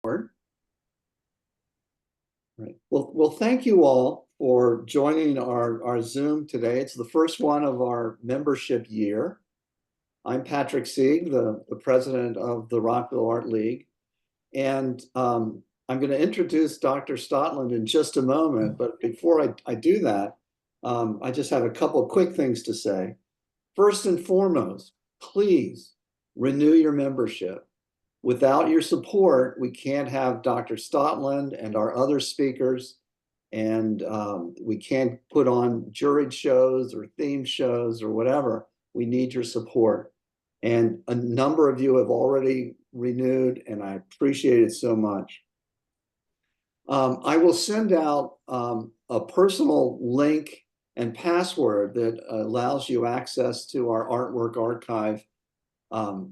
Right. Well, thank you all for joining our Zoom today. It's the first one of our membership year. I'm Patrick Sieg, the president of the Rockville Art League. And I'm going to introduce Dr. Stotland in just a moment. But before I do that, I just have a couple of quick things to say. First and foremost, please renew your membership. Without your support, we can't have Dr. Stotland and our other speakers, and we can't put on juried shows or theme shows or whatever. We need your support. And a number of you have already renewed, and I appreciate it so much. I will send out a personal link and password that allows you access to our artwork archive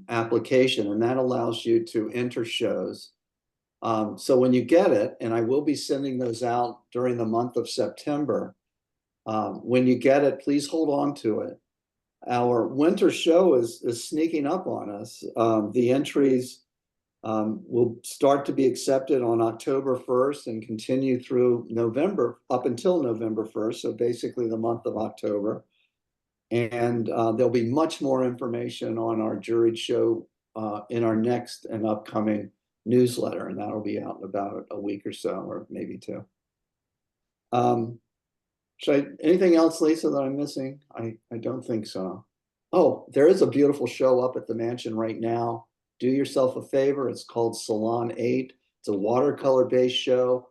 application, and that allows you to enter shows. So when you get it, and I will be sending those out during the month of September, when you get it, please hold on to it. Our winter show is sneaking up on us. The entries will start to be accepted on October 1st and continue through November, up until November 1st, so basically the month of October. And there'll be much more information on our juried show in our next and upcoming newsletter, and that'll be out in about a week or so, or maybe two. Anything else, Lisa, that I'm missing? I don't think so. Oh, there is a beautiful show up at the mansion right now. Do yourself a favor. It's called Salon 8. It's a watercolor-based show.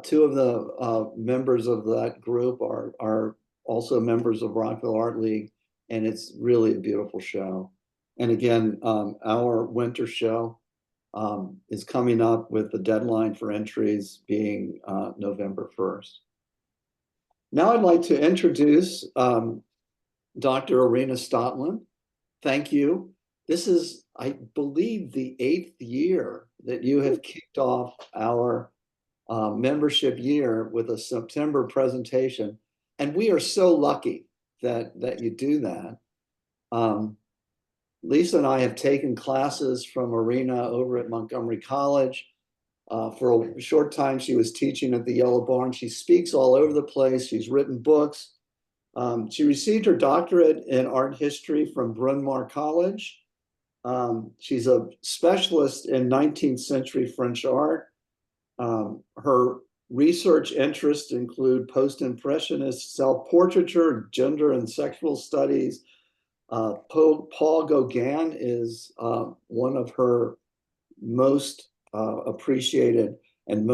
Two of the members of that group are also members of Rockville Art League, and it's really a beautiful show. And again, our winter show is coming up with the deadline for entries being November 1st. Now I'd like to introduce Dr. Irina Stotland. Thank you. This is, I believe, the 8th year that you have kicked off our membership year with a September presentation. And we are so lucky that you do that. Lisa and I have taken classes from Irina over at Montgomery College. For a short time, she was teaching at the Yellow Barn. She speaks all over the place. She's written books. She received her doctorate in art history from Bryn Mawr College. She's a specialist in 19th century French art. Her research interests include post-impressionist self-portraiture, gender and sexual studies. Paul Gauguin is one of her most appreciated and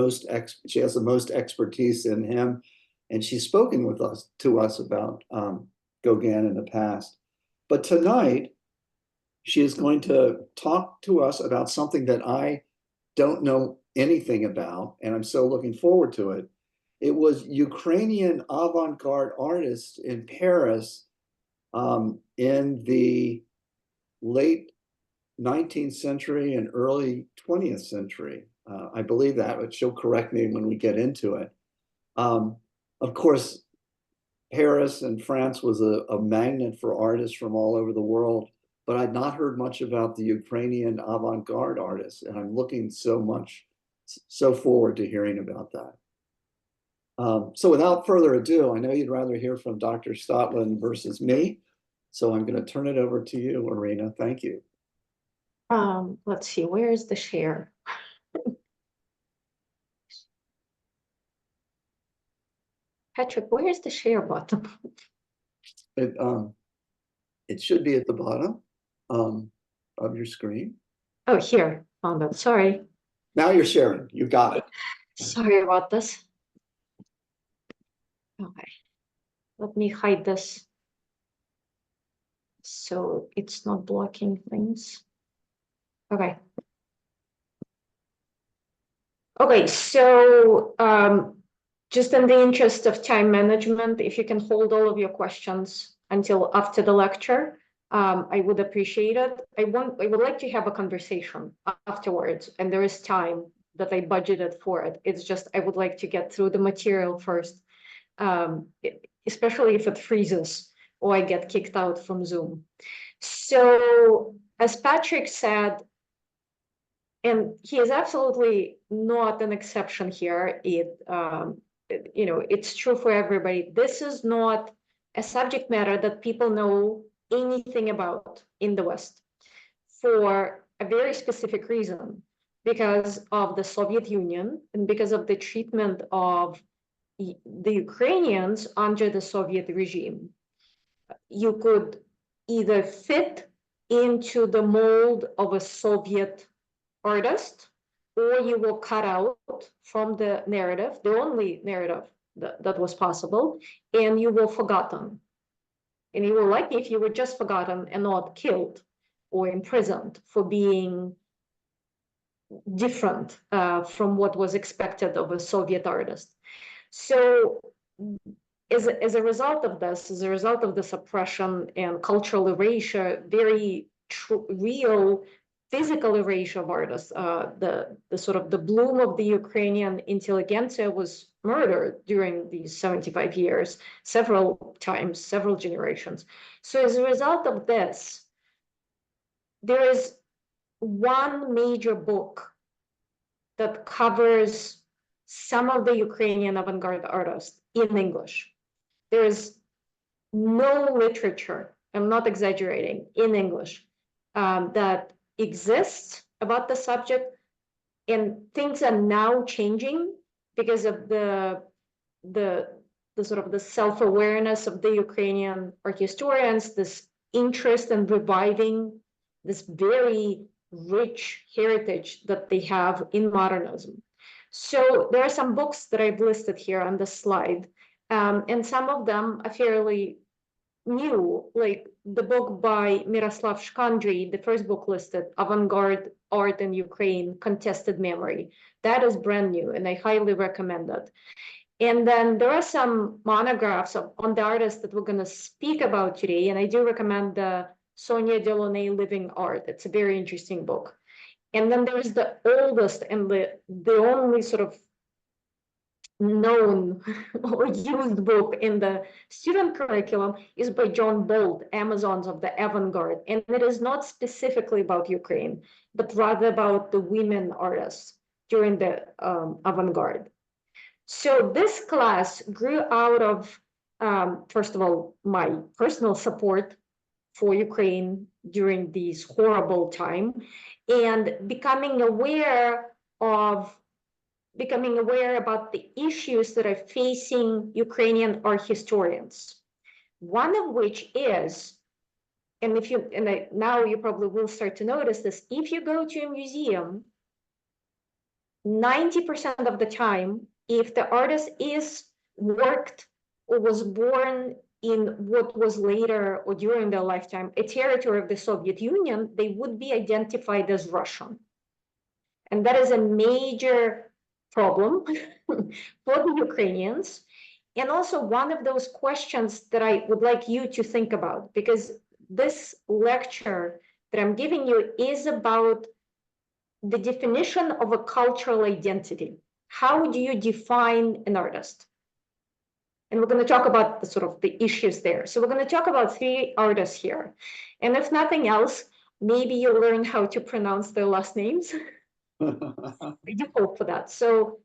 she has the most expertise in him, and she's spoken to us about Gauguin in the past. But tonight, she is going to talk to us about something that I don't know anything about, and I'm so looking forward to it. It was Ukrainian avant-garde artists in Paris in the late 19th century and early 20th century. I believe that, but she'll correct me when we get into it. Of course, Paris and France was a magnet for artists from all over the world, but I'd not heard much about the Ukrainian avant-garde artists, and I'm looking so forward to hearing about that. So without further ado, I know you'd rather hear from Dr. Stotland versus me, so I'm going to turn it over to you, Irina. Thank you. Let's see, where is the share? Patrick, where is the share button? It should be at the bottom of your screen. Oh, here, found it. Sorry. Now you're sharing. You got it. Sorry about this. Okay, let me hide this so it's not blocking things. Okay. Okay, so just in the interest of time management, if you can hold all of your questions until after the lecture, I would appreciate it. I would like to have a conversation afterwards, and there is time that I budgeted for it. It's just I would like to get through the material first, especially if it freezes or I get kicked out from Zoom. So as Patrick said, and he is absolutely not an exception here. It's true for everybody. This is not a subject matter that people know anything about in the West for a very specific reason, because of the Soviet Union and because of the treatment of the Ukrainians under the Soviet regime. You could either fit into the mold of a Soviet artist, or you will cut out from the narrative, the only narrative that was possible, and you were forgotten. And you were lucky if you were just forgotten and not killed or imprisoned for being different from what was expected of a Soviet artist. So as a result of this, as a result of this oppression and cultural erasure, very real physical erasure of artists, the sort of the bloom of the Ukrainian intelligentsia was murdered during these 75 years, several times, several generations. So as a result of this, there is one major book that covers some of the Ukrainian avant-garde artists in English. There is no literature, I'm not exaggerating, in English that exists about the subject, and things are now changing because of the sort of the self-awareness of the Ukrainian art historians, this interest in reviving this very rich heritage that they have in modernism. So there are some books that I've listed here on the slide, and some of them are fairly new, like the book by Miroslav Shkandry, the first book listed, Avant-Garde Art in Ukraine, Contested Memory. That is brand new, and I highly recommend it. And then there are some monographs on the artists that we're going to speak about today, and I do recommend the Sonia Delaunay Living Art. It's a very interesting book. And then there's the oldest and the only sort of known or used book in the student curriculum is by John Bolt, Amazons of the Avant-Garde. And it is not specifically about Ukraine, but rather about the women artists during the avant-garde. So this class grew out of, first of all, my personal support for Ukraine during this horrible time, and becoming aware about the issues that are facing Ukrainian art historians. One of which is, now you probably will start to notice this, if you go to a museum, 90% of the time, if the artist is worked or was born in what was later or during their lifetime a territory of the Soviet Union, they would be identified as Russian. And that is a major problem for the Ukrainians. And also one of those questions that I would like you to think about, because this lecture that I'm giving you is about the definition of a cultural identity. How do you define an artist? And we're going to talk about the issues there. So we're going to talk about 3 artists here. And if nothing else, maybe you'll learn how to pronounce their last names. I do hope for that. So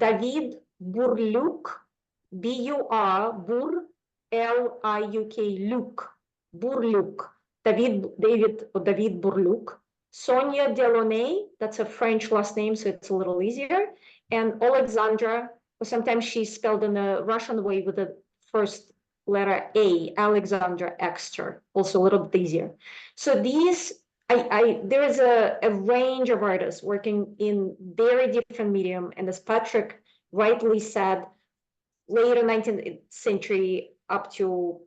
David Burliuk, B-U-R, L-I-U-K, Luke, Burliuk, David Burliuk. Sonia Delaunay, that's a French last name, so it's a little easier. And Alexandra, or sometimes she's spelled in a Russian way with the first letter A, Alexandra Exter, also a little bit easier. So these, there is a range of artists working in very different medium, and as Patrick rightly said, later 19th century up to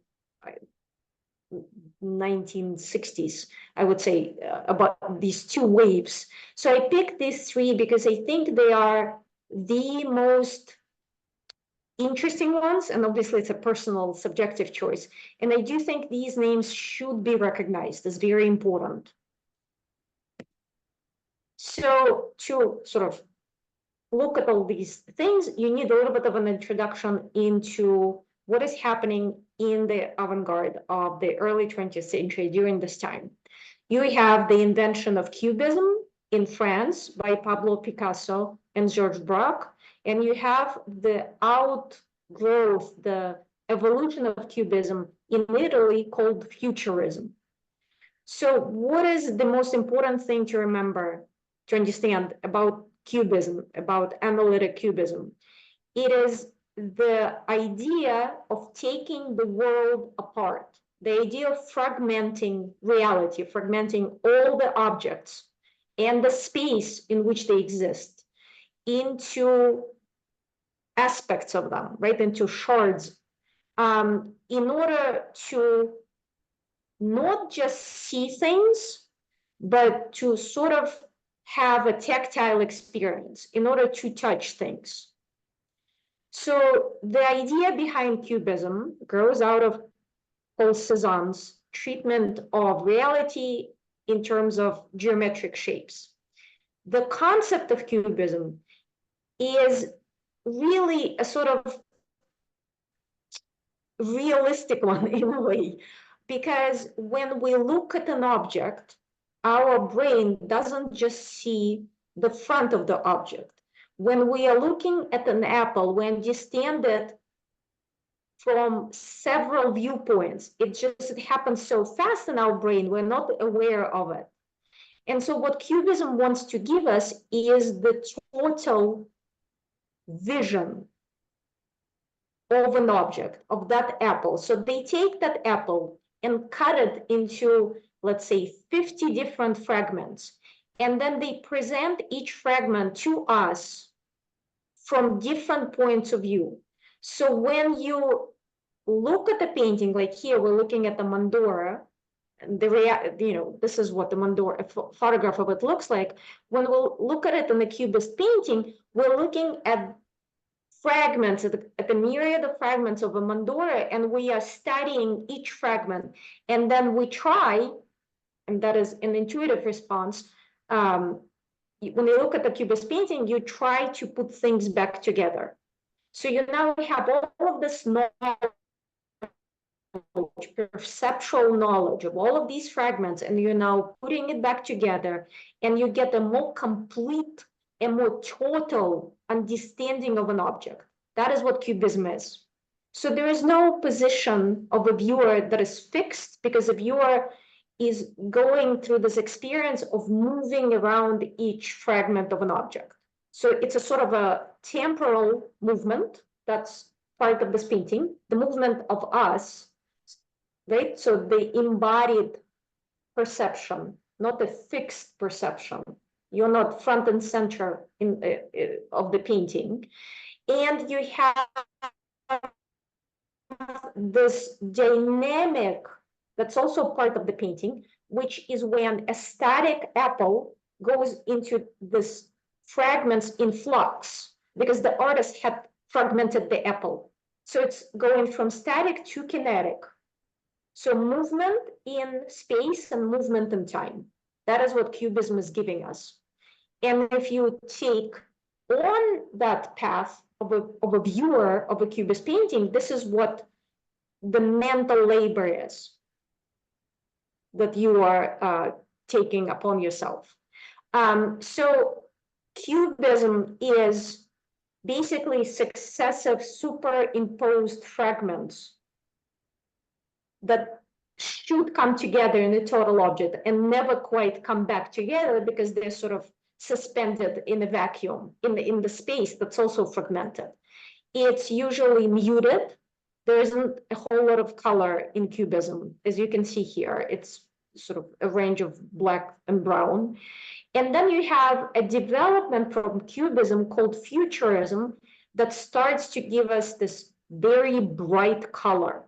1960s, I would say, about these 2 waves. So I picked these 3 because I think they are the most interesting ones, and obviously it's a personal subjective choice. And I do think these names should be recognized as very important. So to sort of look at all these things, you need a little bit of an introduction into what is happening in the avant-garde of the early 20th century during this time. You have the invention of Cubism in France by Pablo Picasso and Georges Braque, and you have the outgrowth, the evolution of Cubism in Italy called Futurism. So what is the most important thing to remember, to understand about Cubism, about analytic Cubism? It is the idea of taking the world apart, the idea of fragmenting reality, fragmenting all the objects and the space in which they exist into aspects of them, right, into shards, in order to not just see things, but to sort of have a tactile experience in order to touch things. So the idea behind Cubism grows out of Paul Cézanne's treatment of reality in terms of geometric shapes. The concept of Cubism is really a sort of realistic one in a way, because when we look at an object, our brain doesn't just see the front of the object. When we are looking at an apple, we understand it from several viewpoints. It happens so fast in our brain, we're not aware of it. And so what Cubism wants to give us is the total vision of an object, of that apple. So they take that apple and cut it into, let's say, 50 different fragments. And then they present each fragment to us from different points of view. So when you look at the painting, like here, we're looking at the mandorla, this is what the mandorla photograph of it looks like. When we look at it in the Cubist painting, we're looking at fragments, at the myriad of fragments of a mandorla, and we are studying each fragment. And then we try, and that is an intuitive response, when you look at the Cubist painting, you try to put things back together. So you now have all of this knowledge, perceptual knowledge of all of these fragments, and you're now putting it back together, and you get a more complete and more total understanding of an object. That is what Cubism is. So there is no position of a viewer that is fixed, because a viewer is going through this experience of moving around each fragment of an object. So it's a sort of a temporal movement that's part of this painting, the movement of us, right? So the embodied perception, not a fixed perception. You're not front and center of the painting. And you have this dynamic that's also part of the painting, which is when a static apple goes into this fragments in flux, because the artist had fragmented the apple. So it's going from static to kinetic. So movement in space and movement in time. That is what Cubism is giving us. And if you take on that path of a viewer of a Cubist painting, this is what the mental labor is that you are taking upon yourself. So Cubism is basically successive superimposed fragments that should come together in a total object and never quite come back together, because they're sort of suspended in a vacuum in the space that's also fragmented. It's usually muted. There isn't a whole lot of color in Cubism. As you can see here, it's sort of a range of black and brown. And then you have a development from Cubism called Futurism that starts to give us this very bright color.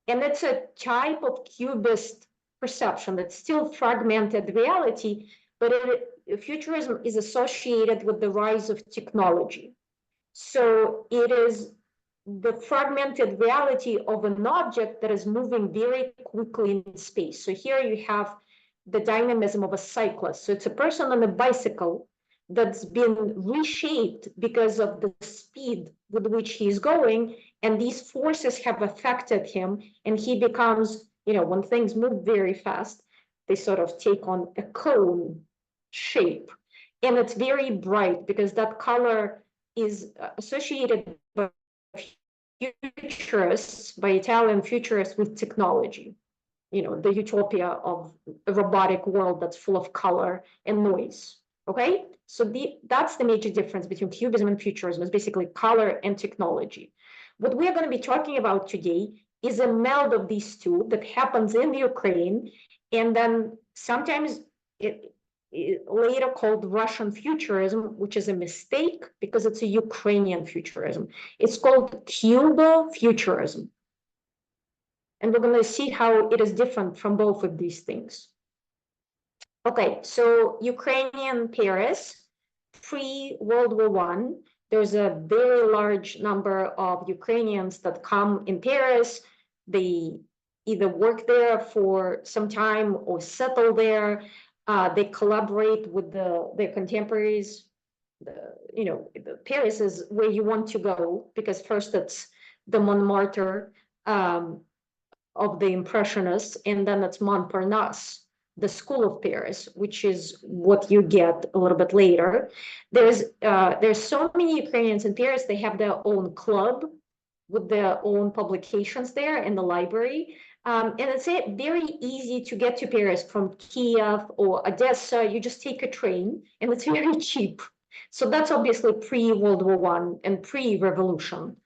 And it's a type of Cubist perception that's still fragmented reality, but Futurism is associated with the rise of technology. So it is the fragmented reality of an object that is moving very quickly in space. So here you have the dynamism of a cyclist. So it's a person on a bicycle that's been reshaped because of the speed with which he's going, and these forces have affected him, and he becomes, when things move very fast, they sort of take on a cone shape. And it's very bright because that color is associated by futurists, by Italian futurists, with technology. You know, the utopia of a robotic world that's full of color and noise. Okay, so that's the major difference between Cubism and Futurism, is basically color and technology. What we are going to be talking about today is a meld of these two that happens in the Ukraine, and then sometimes it later called Russian Futurism, which is a mistake because it's a Ukrainian Futurism. It's called Cubo-Futurism. And we're going to see how it is different from both of these things. Okay, so Ukrainian Paris, pre-World War I, there's a very large number of Ukrainians that come in Paris. They either work there for some time or settle there. They collaborate with their contemporaries. Paris is where you want to go because first it's the Montmartre of the Impressionists, and then it's Montparnasse, the school of Paris, which is what you get a little bit later. There's so many Ukrainians in Paris. They have their own club with their own publications there in the library. And it's very easy to get to Paris from Kiev or Odessa. You just take a train, and it's very cheap. So that's obviously pre-World War I and pre-revolution,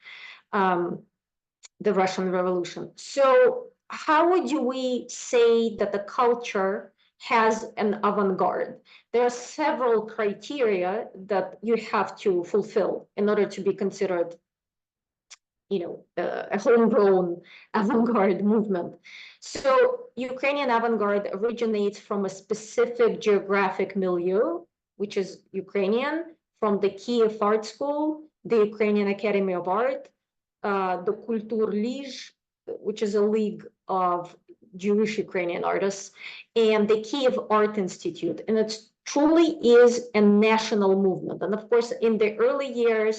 the Russian Revolution. So how would we say that the culture has an avant-garde? There are several criteria that you have to fulfill in order to be considered, a homegrown avant-garde movement. So Ukrainian avant-garde originates from a specific geographic milieu, which is Ukrainian, from the Kiev Art School, the Ukrainian Academy of Art, the Kultur League, which is a league of Jewish Ukrainian artists, and the Kiev Art Institute. And it truly is a national movement. And of course, in the early years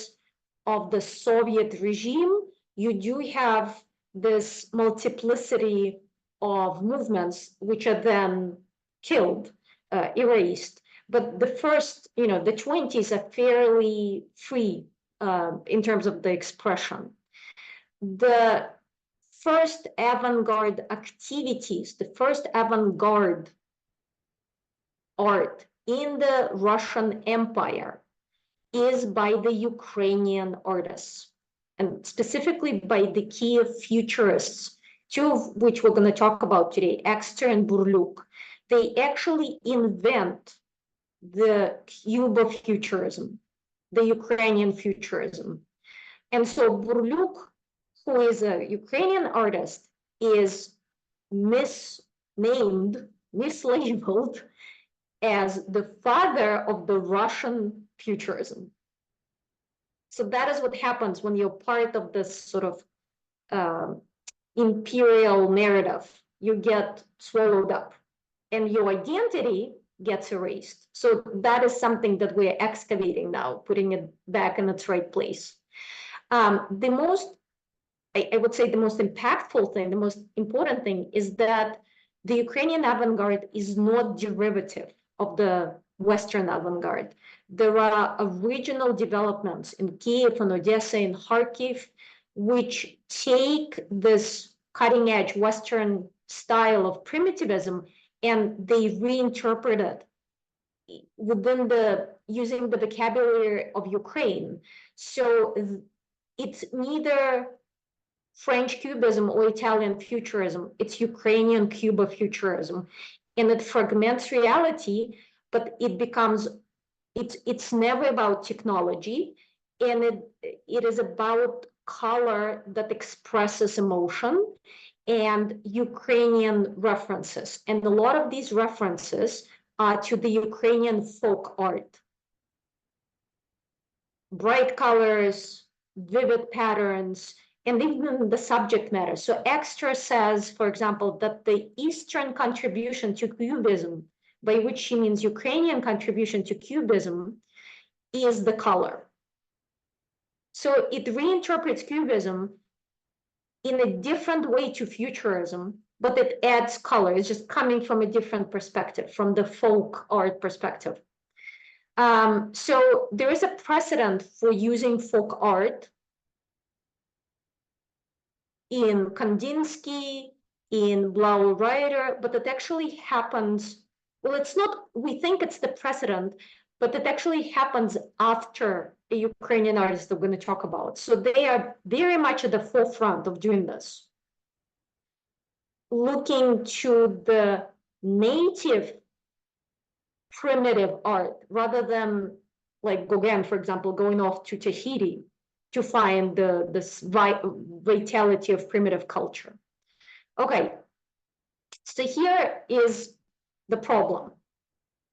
of the Soviet regime, you do have this multiplicity of movements, which are then killed, erased. But the first, the 20s are fairly free in terms of the expression. The first avant-garde activities, the first avant-garde art in the Russian Empire is by the Ukrainian artists, and specifically by the Kiev Futurists, two of which we're going to talk about today, Exter and Burliuk. They actually invent the Cubo-Futurism, the Ukrainian Futurism. And so Burliuk, who is a Ukrainian artist, is mislabeled as the father of the Russian Futurism. So that is what happens when you're part of this sort of imperial narrative. You get swallowed up and your identity gets erased. So that is something that we're excavating now, putting it back in its right place. I would say the most impactful thing, the most important thing is that the Ukrainian avant-garde is not derivative of the Western avant-garde. There are original developments in Kiev and Odessa and Kharkiv, which take this cutting-edge Western style of primitivism and they reinterpret it using the vocabulary of Ukraine. So it's neither French Cubism or Italian Futurism, it's Ukrainian Cubo-Futurism. And it fragments reality, but it's never about technology, and it is about color that expresses emotion and Ukrainian references. And a lot of these references are to the Ukrainian folk art. Bright colors, vivid patterns, and even the subject matter. So Exter says, for example, that the Eastern contribution to Cubism, by which she means Ukrainian contribution to Cubism, is the color. So it reinterprets Cubism in a different way to Futurism, but it adds color. It's just coming from a different perspective, from the folk art perspective. So there is a precedent for using folk art in Kandinsky, in Blau Reiter, but it actually happens, well, it's not, we think it's the precedent, but it actually happens after a Ukrainian artist that we're going to talk about. So they are very much at the forefront of doing this. Looking to the native primitive art, rather than like Gauguin, for example, going off to Tahiti to find this vitality of primitive culture. Okay, so here is the problem.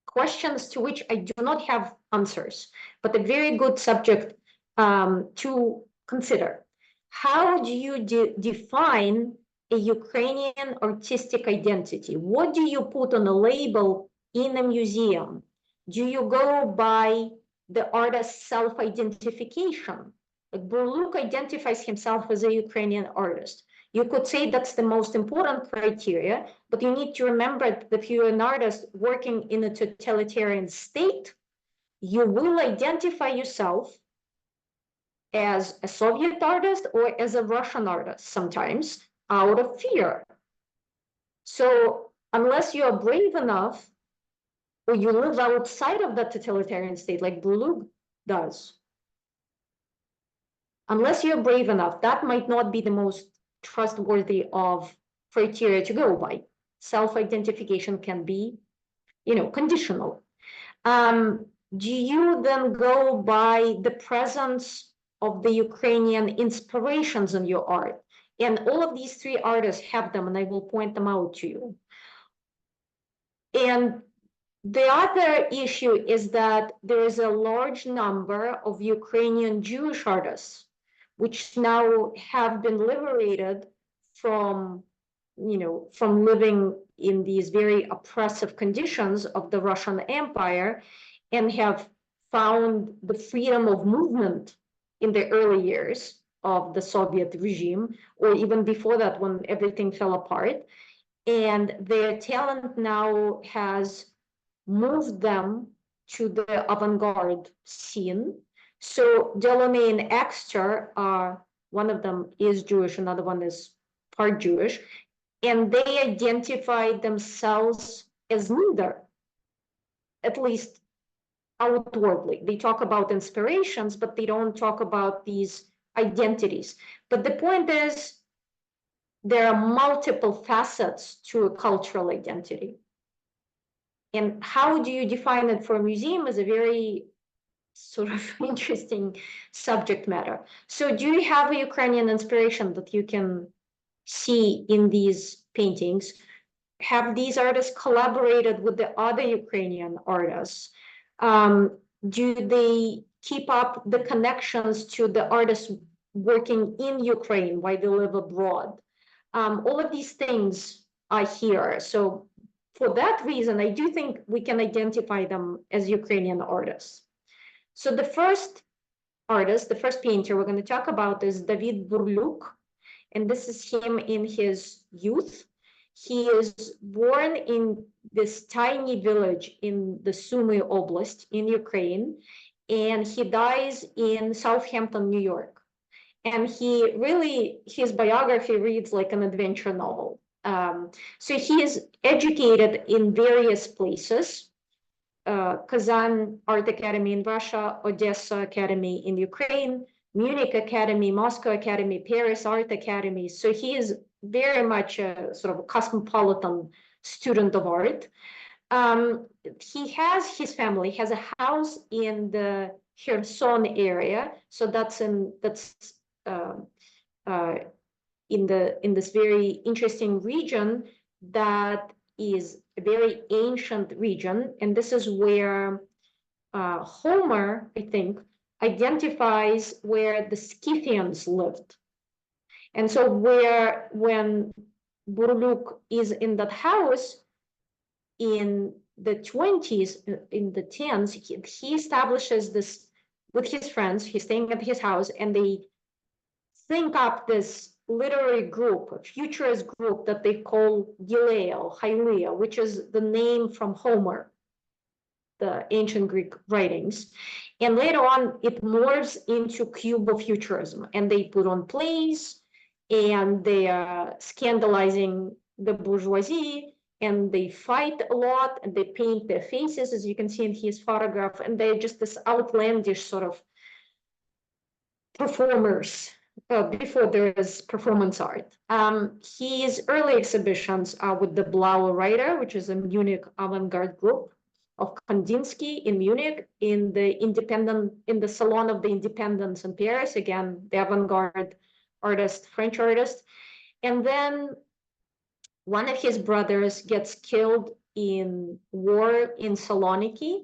Questions to which I do not have answers, but a very good subject to consider. How do you define a Ukrainian artistic identity? What do you put on a label in a museum? Do you go by the artist's self-identification? Like Burliuk identifies himself as a Ukrainian artist. You could say that's the most important criteria, but you need to remember that if you're an artist working in a totalitarian state, you will identify yourself as a Soviet artist or as a Russian artist, sometimes out of fear. So unless you are brave enough, or you live outside of the totalitarian state like Burliuk does, unless you're brave enough, that might not be the most trustworthy of criteria to go by. Self-identification can be, conditional. Do you then go by the presence of the Ukrainian inspirations in your art? And all of these three artists have them, and I will point them out to you. And the other issue is that there is a large number of Ukrainian Jewish artists, which now have been liberated from, from living in these very oppressive conditions of the Russian Empire, and have found the freedom of movement in the early years of the Soviet regime, or even before that, when everything fell apart. And their talent now has moved them to the avant-garde scene. So Delaunay and Exter are, one of them is Jewish, another one is part Jewish, and they identify themselves as neither, at least outwardly. They talk about inspirations, but they don't talk about these identities. But the point is, there are multiple facets to a cultural identity. And how do you define it for a museum is a very sort of interesting subject matter. So do you have a Ukrainian inspiration that you can see in these paintings? Have these artists collaborated with the other Ukrainian artists? Do they keep up the connections to the artists working in Ukraine while they live abroad? All of these things are here. So for that reason, I do think we can identify them as Ukrainian artists. So the first artist, the first painter we're going to talk about is David Burliuk, and this is him in his youth. He is born in this tiny village in the Sumy Oblast in Ukraine, and he dies in Southampton, New York. And his biography reads like an adventure novel. So he is educated in various places, Kazan Art Academy in Russia, Odessa Academy in Ukraine, Munich Academy, Moscow Academy, Paris Art Academy. So he is very much a sort of a cosmopolitan student of art. His family has a house in the Kherson area. So that's in this very interesting region that is a very ancient region, and this is where Homer, I think, identifies where the Scythians lived. And so when Burliuk is in that house in the 20s, in the 10s, he establishes this with his friends. He's staying at his house, and they think up this literary group, a futurist group that they call Gileo, Hylia, which is the name from Homer. the ancient Greek writings. And later on, it morphs into Cubo-futurism, and they put on plays, and they are scandalizing the bourgeoisie, and they fight a lot, and they paint their faces, as you can see in his photograph, and they're just this outlandish sort of performers before there is performance art. His early exhibitions are with the Blaue Reiter, which is a Munich avant-garde group of Kandinsky in Munich, in the Salon of the Independence in Paris, again, the avant-garde artist, French artist. And then one of his brothers gets killed in war in Saloniki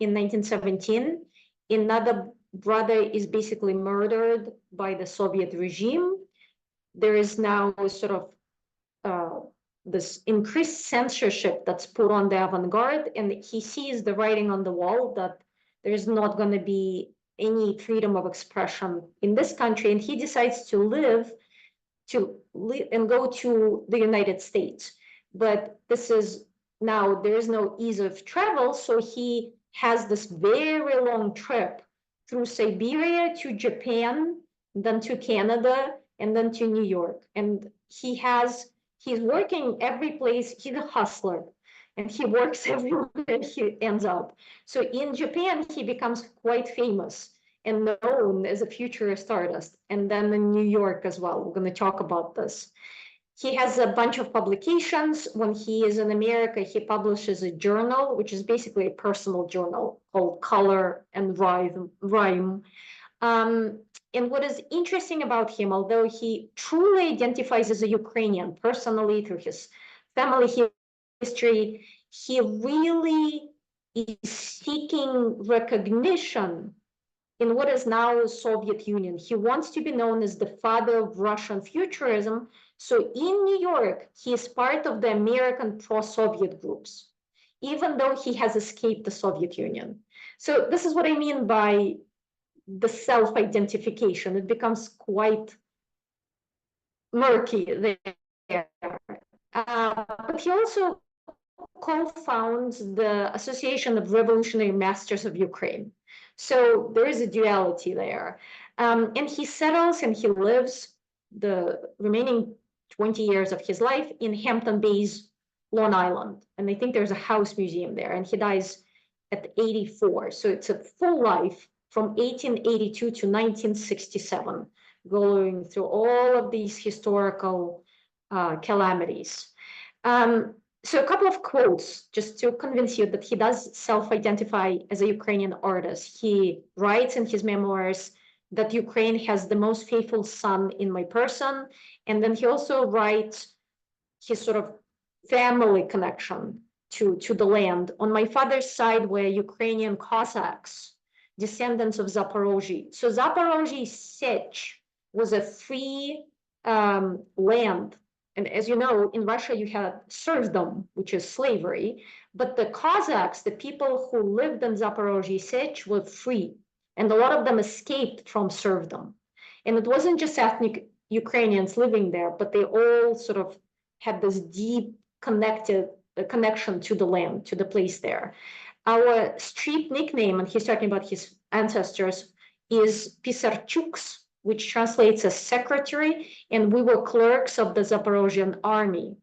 in 1917. Another brother is basically murdered by the Soviet regime. There is now sort of this increased censorship that's put on the avant-garde, and he sees the writing on the wall that there's not going to be any freedom of expression in this country, and he decides to live and go to the United States. But this is now, there is no ease of travel, so he has this very long trip through Siberia to Japan, then to Canada, and then to New York. And he's working every place. He's a hustler, and he works everywhere he ends up. So in Japan, he becomes quite famous and known as a futurist artist. And then in New York as well. We're going to talk about this. He has a bunch of publications. When he is in America, he publishes a journal, which is basically a personal journal called Color and Rhyme. And what is interesting about him, although he truly identifies as a Ukrainian personally through his family history, he really is seeking recognition in what is now Soviet Union. He wants to be known as the father of Russian futurism. So in New York, he is part of the American pro-Soviet groups, even though he has escaped the Soviet Union. So this is what I mean by the self-identification. It becomes quite murky there. But he also co-founds the Association of Revolutionary Masters of Ukraine. So there is a duality there. And he settles and he lives the remaining 20 years of his life in Hampton Bays, Long Island. And I think there's a house museum there, and he dies at 84. So it's a full life from 1882 to 1967, going through all of these historical calamities. So a couple of quotes just to convince you that he does self-identify as a Ukrainian artist. He writes in his memoirs that Ukraine has the most faithful son in my person. And then he also writes his sort of family connection to the land. On my father's side were Ukrainian Cossacks, descendants of Zaporozhye. So Zaporozhye Sept was a free land. And as you know, in Russia, you had serfdom, which is slavery. But the Cossacks, the people who lived in Zaporozhye Sept, were free. And a lot of them escaped from serfdom. And it wasn't just ethnic Ukrainians living there, but they all sort of had this deep connection to the land, to the place there. Our street nickname, and he's talking about his ancestors, is Pisarchuks, which translates as secretary, and we were clerks of the Zaporozhian army.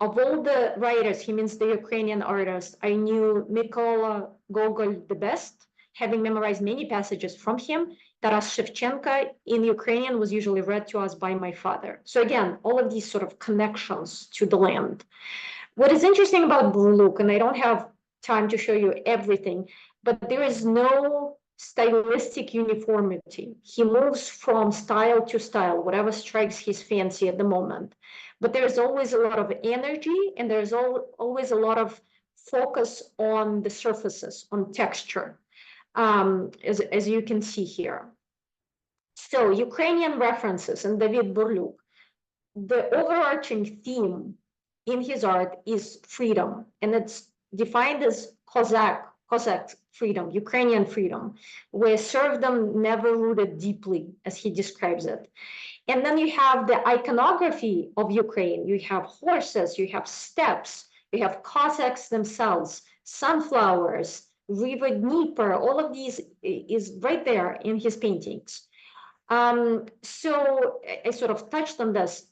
Of all the writers, he means the Ukrainian artists, I knew Mykola Gogol the best, having memorized many passages from him. Taras Shevchenko in Ukrainian was usually read to us by my father. So again, all of these sort of connections to the land. What is interesting about Burliuk, and I don't have time to show you everything, but there is no stylistic uniformity. He moves from style to style, whatever strikes his fancy at the moment. But there's always a lot of energy, and there's always a lot of focus on the surfaces, on texture, as you can see here. So Ukrainian references in David Burliuk. The overarching theme in his art is freedom, and it's defined as Cossack freedom, Ukrainian freedom, where serfdom never rooted deeply, as he describes it. And then you have the iconography of Ukraine. You have horses, you have steppes, you have Cossacks themselves, sunflowers, River Dnieper, all of these is right there in his paintings. So I sort of touched on this.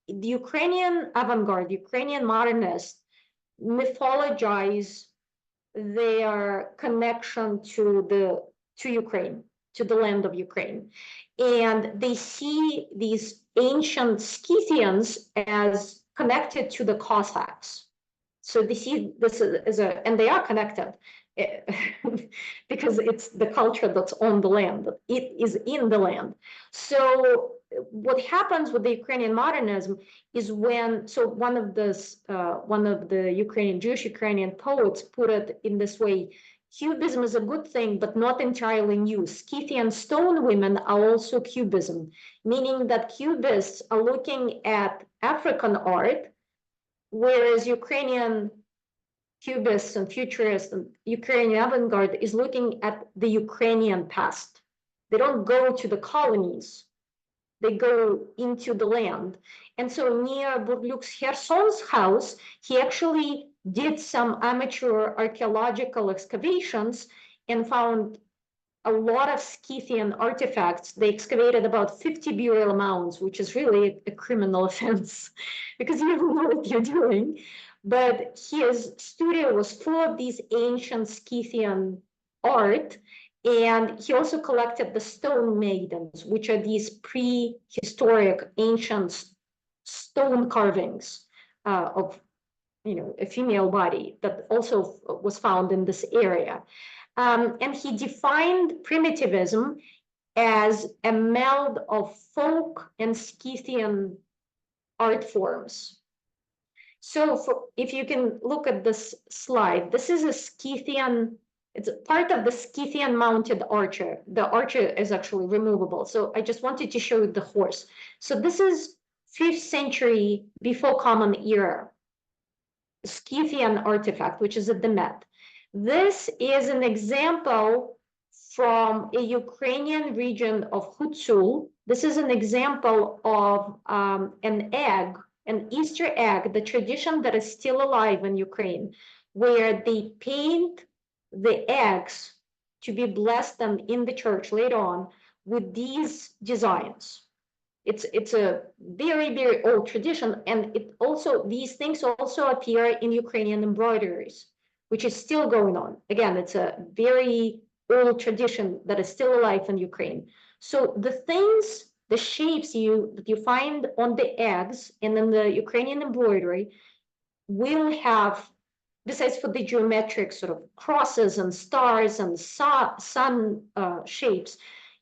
The Ukrainian avant-garde, Ukrainian modernists mythologize their connection to Ukraine, to the land of Ukraine. And they see these ancient Scythians as connected to the Cossacks. So they see this as and they are connected because it's the culture that's on the land, it is in the land. So what happens with the Ukrainian modernism is one of the Jewish Ukrainian poets put it in this way: Cubism is a good thing, but not entirely new. Scythian stone women are also Cubism, meaning that Cubists are looking at African art, whereas Ukrainian Cubists and Futurists and Ukrainian avant-garde is looking at the Ukrainian past. They don't go to the colonies, they go into the land. And so near Burliuk's Herson's house, he actually did some amateur archaeological excavations and found a lot of Scythian artifacts. They excavated about 50 burial mounds, which is really a criminal offense because you don't know what you're doing. But his studio was full of these ancient Scythian art, and he also collected the stone maidens, which are these prehistoric ancient stone carvings of a female body that also was found in this area. And he defined primitivism as a meld of folk and Scythian art forms. So if you can look at this slide, this is a Scythian, it's part of the Scythian mounted archer. The archer is actually removable. So I just wanted to show you the horse. So this is 5th century before Common Era Scythian artifact, which is at the Met. This is an example from a Ukrainian region of Hutsul. This is an example of an egg, an Easter egg, the tradition that is still alive in Ukraine, where they paint the eggs to be blessed them in the church later on with these designs. It's a very, very old tradition, and these things also appear in Ukrainian embroideries, which is still going on. Again, it's a very old tradition that is still alive in Ukraine. So the shapes that you find on the eggs and in the Ukrainian embroidery will have, besides for the geometric sort of crosses and stars and sun shapes,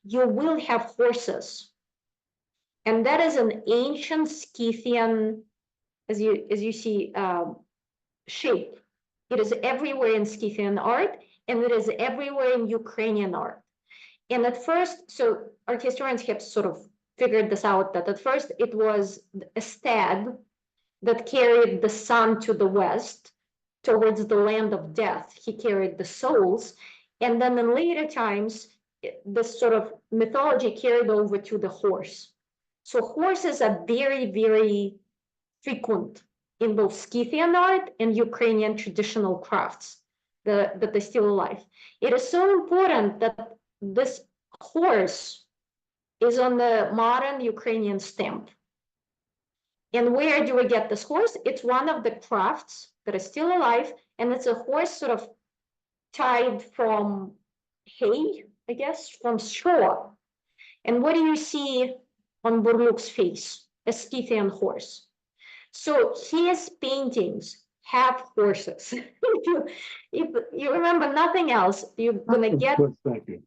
you will have horses. And that is an ancient Scythian, as you see, shape. It is everywhere in Scythian art, and it is everywhere in Ukrainian art. And at first, so art historians have sort of figured this out, that at first it was a stag that carried the sun to the west, towards the land of death. He carried the souls. And then in later times, this sort of mythology carried over to the horse. So horses are very, very frequent in both Scythian art and Ukrainian traditional crafts that are still alive. It is so important that this horse is on the modern Ukrainian stamp. And where do we get this horse? It's one of the crafts that is still alive, and it's a horse sort of tied from hay, I guess, from straw. And what do you see on Burliuk's face? A Scythian horse. So his paintings have horses. if you remember nothing else, you're gonna get. Thank you.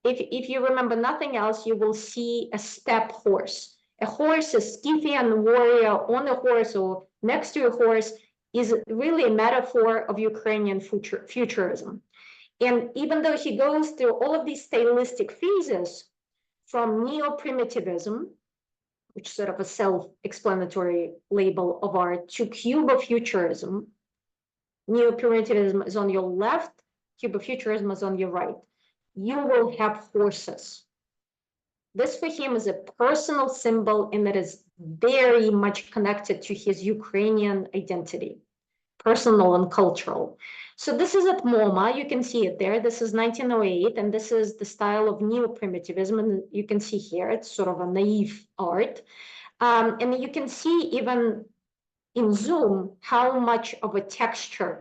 If you remember nothing else, you will see a steppe horse. A horse, a Scythian warrior on a horse or next to a horse, is really a metaphor of Ukrainian futurism. And even though he goes through all of these stylistic phases, from neo-primitivism, which is sort of a self-explanatory label of art, to Cubo-futurism. Neo-primitivism is on your left, Cubo-futurism is on your right. You will have horses. This for him is a personal symbol, and that is very much connected to his Ukrainian identity, personal and cultural. So this is at MoMA, you can see it there. This is 1908, and this is the style of neo-primitivism, and you can see here, it's sort of a naive art. And you can see even in zoom how much of a texture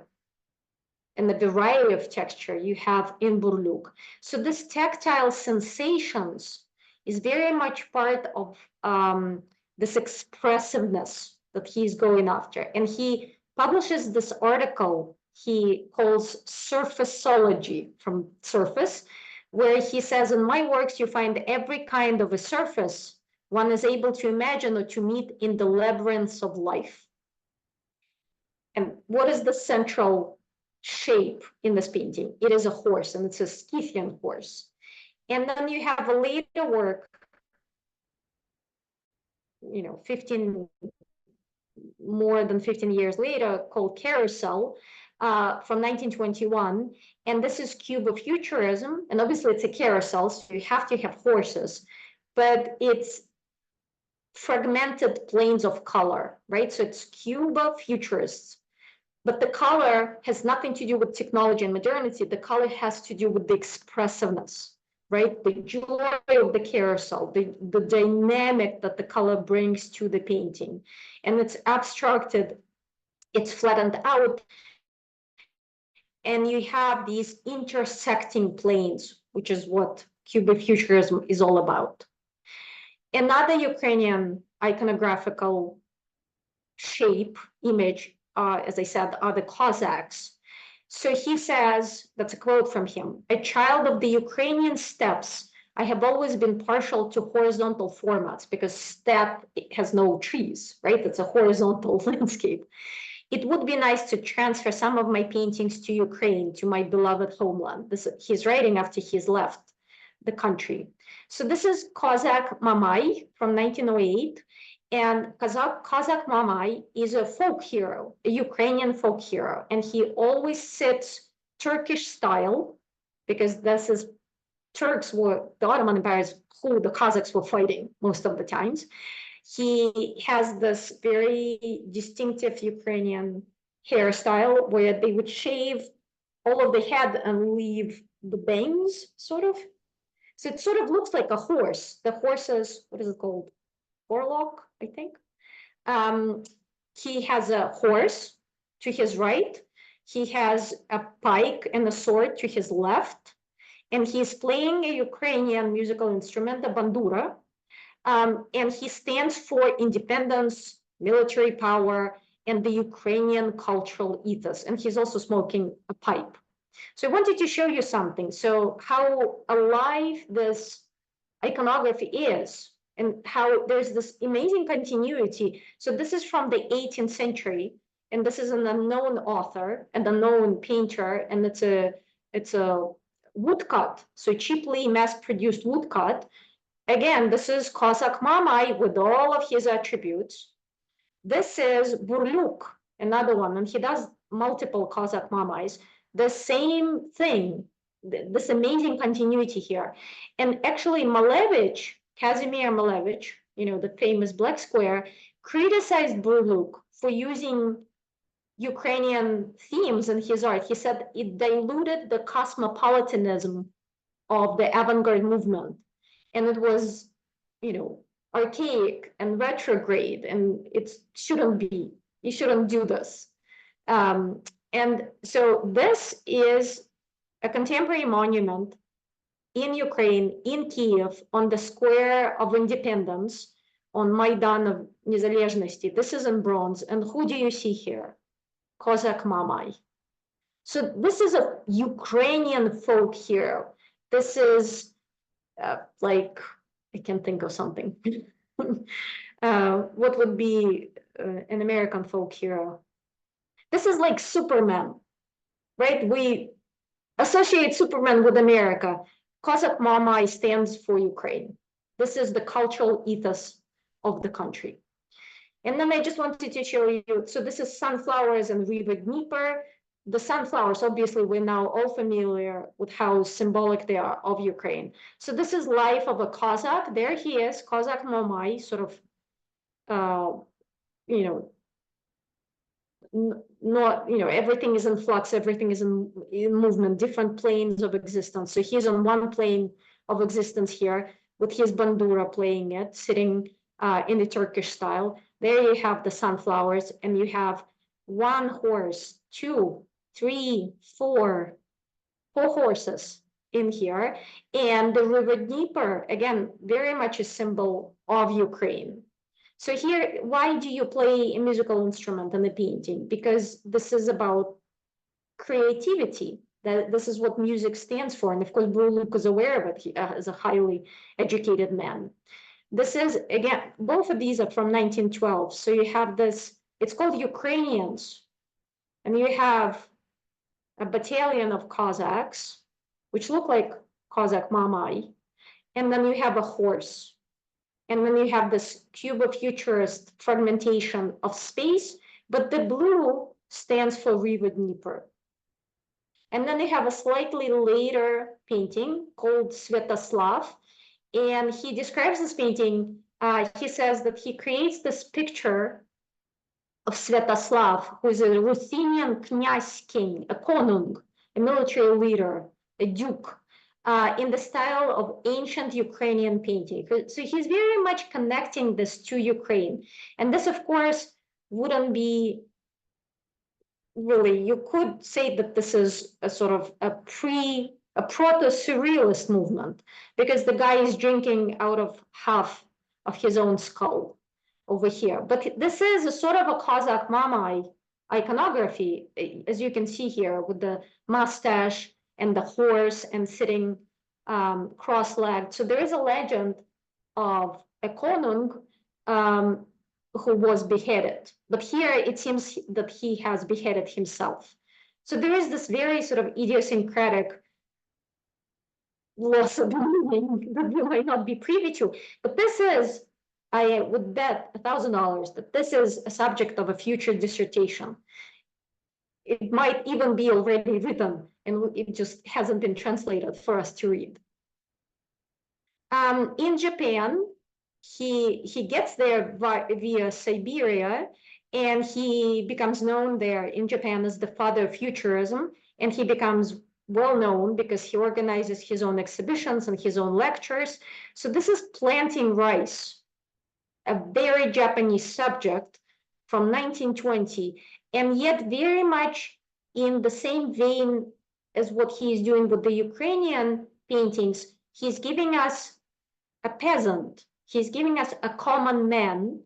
and the variety of texture you have in Burliuk. So this tactile sensations is very much part of this expressiveness that he's going after. And he publishes this article he calls Surfaceology, from surface, where he says, in my works, you find every kind of a surface one is able to imagine or to meet in the labyrinths of life. And what is the central shape in this painting? It is a horse, and it's a Scythian horse. And then you have a later work, more than 15 years later, called Carousel, from 1921. And this is Cubofuturism. And obviously it's a carousel, so you have to have horses, but it's fragmented planes of color, right? So it's Cubofuturists. But the color has nothing to do with technology and modernity. The color has to do with the expressiveness, right? The joy of the carousel, the dynamic that the color brings to the painting. And it's abstracted, it's flattened out. And you have these intersecting planes, which is what Cubofuturism is all about. Another Ukrainian iconographical shape, image, as I said, are the Cossacks. So he says, that's a quote from him, a child of the Ukrainian steppes, I have always been partial to horizontal formats because steppe has no trees, right? It's a horizontal landscape. It would be nice to transfer some of my paintings to Ukraine, to my beloved homeland. He's writing after he's left the country. So this is Cossack Mamai from 1908. And Cossack Mamai is a folk hero, a Ukrainian folk hero. And he always sits Turkish style, because this is Turks were, the Ottoman Empire is who the Cossacks were fighting most of the times. He has this very distinctive Ukrainian hairstyle where they would shave all of the head and leave the bangs, sort of. So it sort of looks like a horse. The horse's, what is it called? Forelock, I think. He has a horse to his right. He has a pike and a sword to his left. And he's playing a Ukrainian musical instrument, the bandura. And he stands for independence, military power, and the Ukrainian cultural ethos. And he's also smoking a pipe. So I wanted to show you something. So how alive this iconography is, and how there's this amazing continuity. So this is from the 18th century, and this is an unknown author, an unknown painter, and it's a woodcut, so cheaply mass-produced woodcut. Again, this is Cossack Mamai with all of his attributes. This is Burliuk, another one, and he does multiple Cossack Mamais. The same thing, this amazing continuity here. And actually Malevich, Kazimir Malevich, the famous Black Square, criticized Burliuk for using Ukrainian themes in his art. He said it diluted the cosmopolitanism of the avant-garde movement. And it was, archaic and retrograde, and it shouldn't be. You shouldn't do this. And so this is a contemporary monument in Ukraine, in Kiev, on the Square of Independence, on Maidan of Nezalezhnosti. This is in bronze. And who do you see here? Cossack Mamai. So this is a Ukrainian folk hero. This is I can't think of something. What would be an American folk hero? This is like Superman, right? We associate Superman with America. Cossack Mamai stands for Ukraine. This is the cultural ethos of the country. And then I just wanted to show you, so this is sunflowers and River Dnieper. The sunflowers, obviously, we're now all familiar with how symbolic they are of Ukraine. So this is life of a Cossack. There he is, Cossack Mamai, sort of, not, everything is in flux, everything is in movement, different planes of existence. So he's on one plane of existence here with his bandura playing it, sitting in the Turkish style. There you have the sunflowers, and you have one horse, two, three, four horses in here. And the river Dnieper, again, very much a symbol of Ukraine. So here, why do you play a musical instrument in a painting? Because this is about creativity. This is what music stands for. And of course, Burliuk is aware of it as a highly educated man. This is, again, both of these are from 1912. So you have this, it's called Ukrainians. And you have a battalion of Cossacks, which look like Cossack Mamai. And then you have a horse. And then you have this Cubo-futurist fragmentation of space, but the blue stands for River Dnieper. And then you have a slightly later painting called Svetoslav, and he describes this painting. He says that he creates this picture of Svetoslav, who is a Ruthenian knyaz king, a konung, a military leader, a duke, in the style of ancient Ukrainian painting. So he's very much connecting this to Ukraine. And this, of course, wouldn't be really, you could say that this is a sort of a proto-surrealist movement, because the guy is drinking out of half of his own skull over here. But this is a sort of a Cossack Mamai iconography, as you can see here, with the mustache and the horse and sitting cross-legged. So there is a legend of a konung who was beheaded. But here it seems that he has beheaded himself. So there is this very sort of idiosyncratic loss of meaning that we might not be privy to. But this is, I would bet $1,000 that this is a subject of a future dissertation. It might even be already written, and it just hasn't been translated for us to read. In Japan, he gets there via Siberia, and he becomes known there in Japan as the father of futurism, and he becomes well known because he organizes his own exhibitions and his own lectures. So this is planting rice, a very Japanese subject from 1920, and yet very much in the same vein as what he is doing with the Ukrainian paintings. He's giving us a peasant, he's giving us a common man,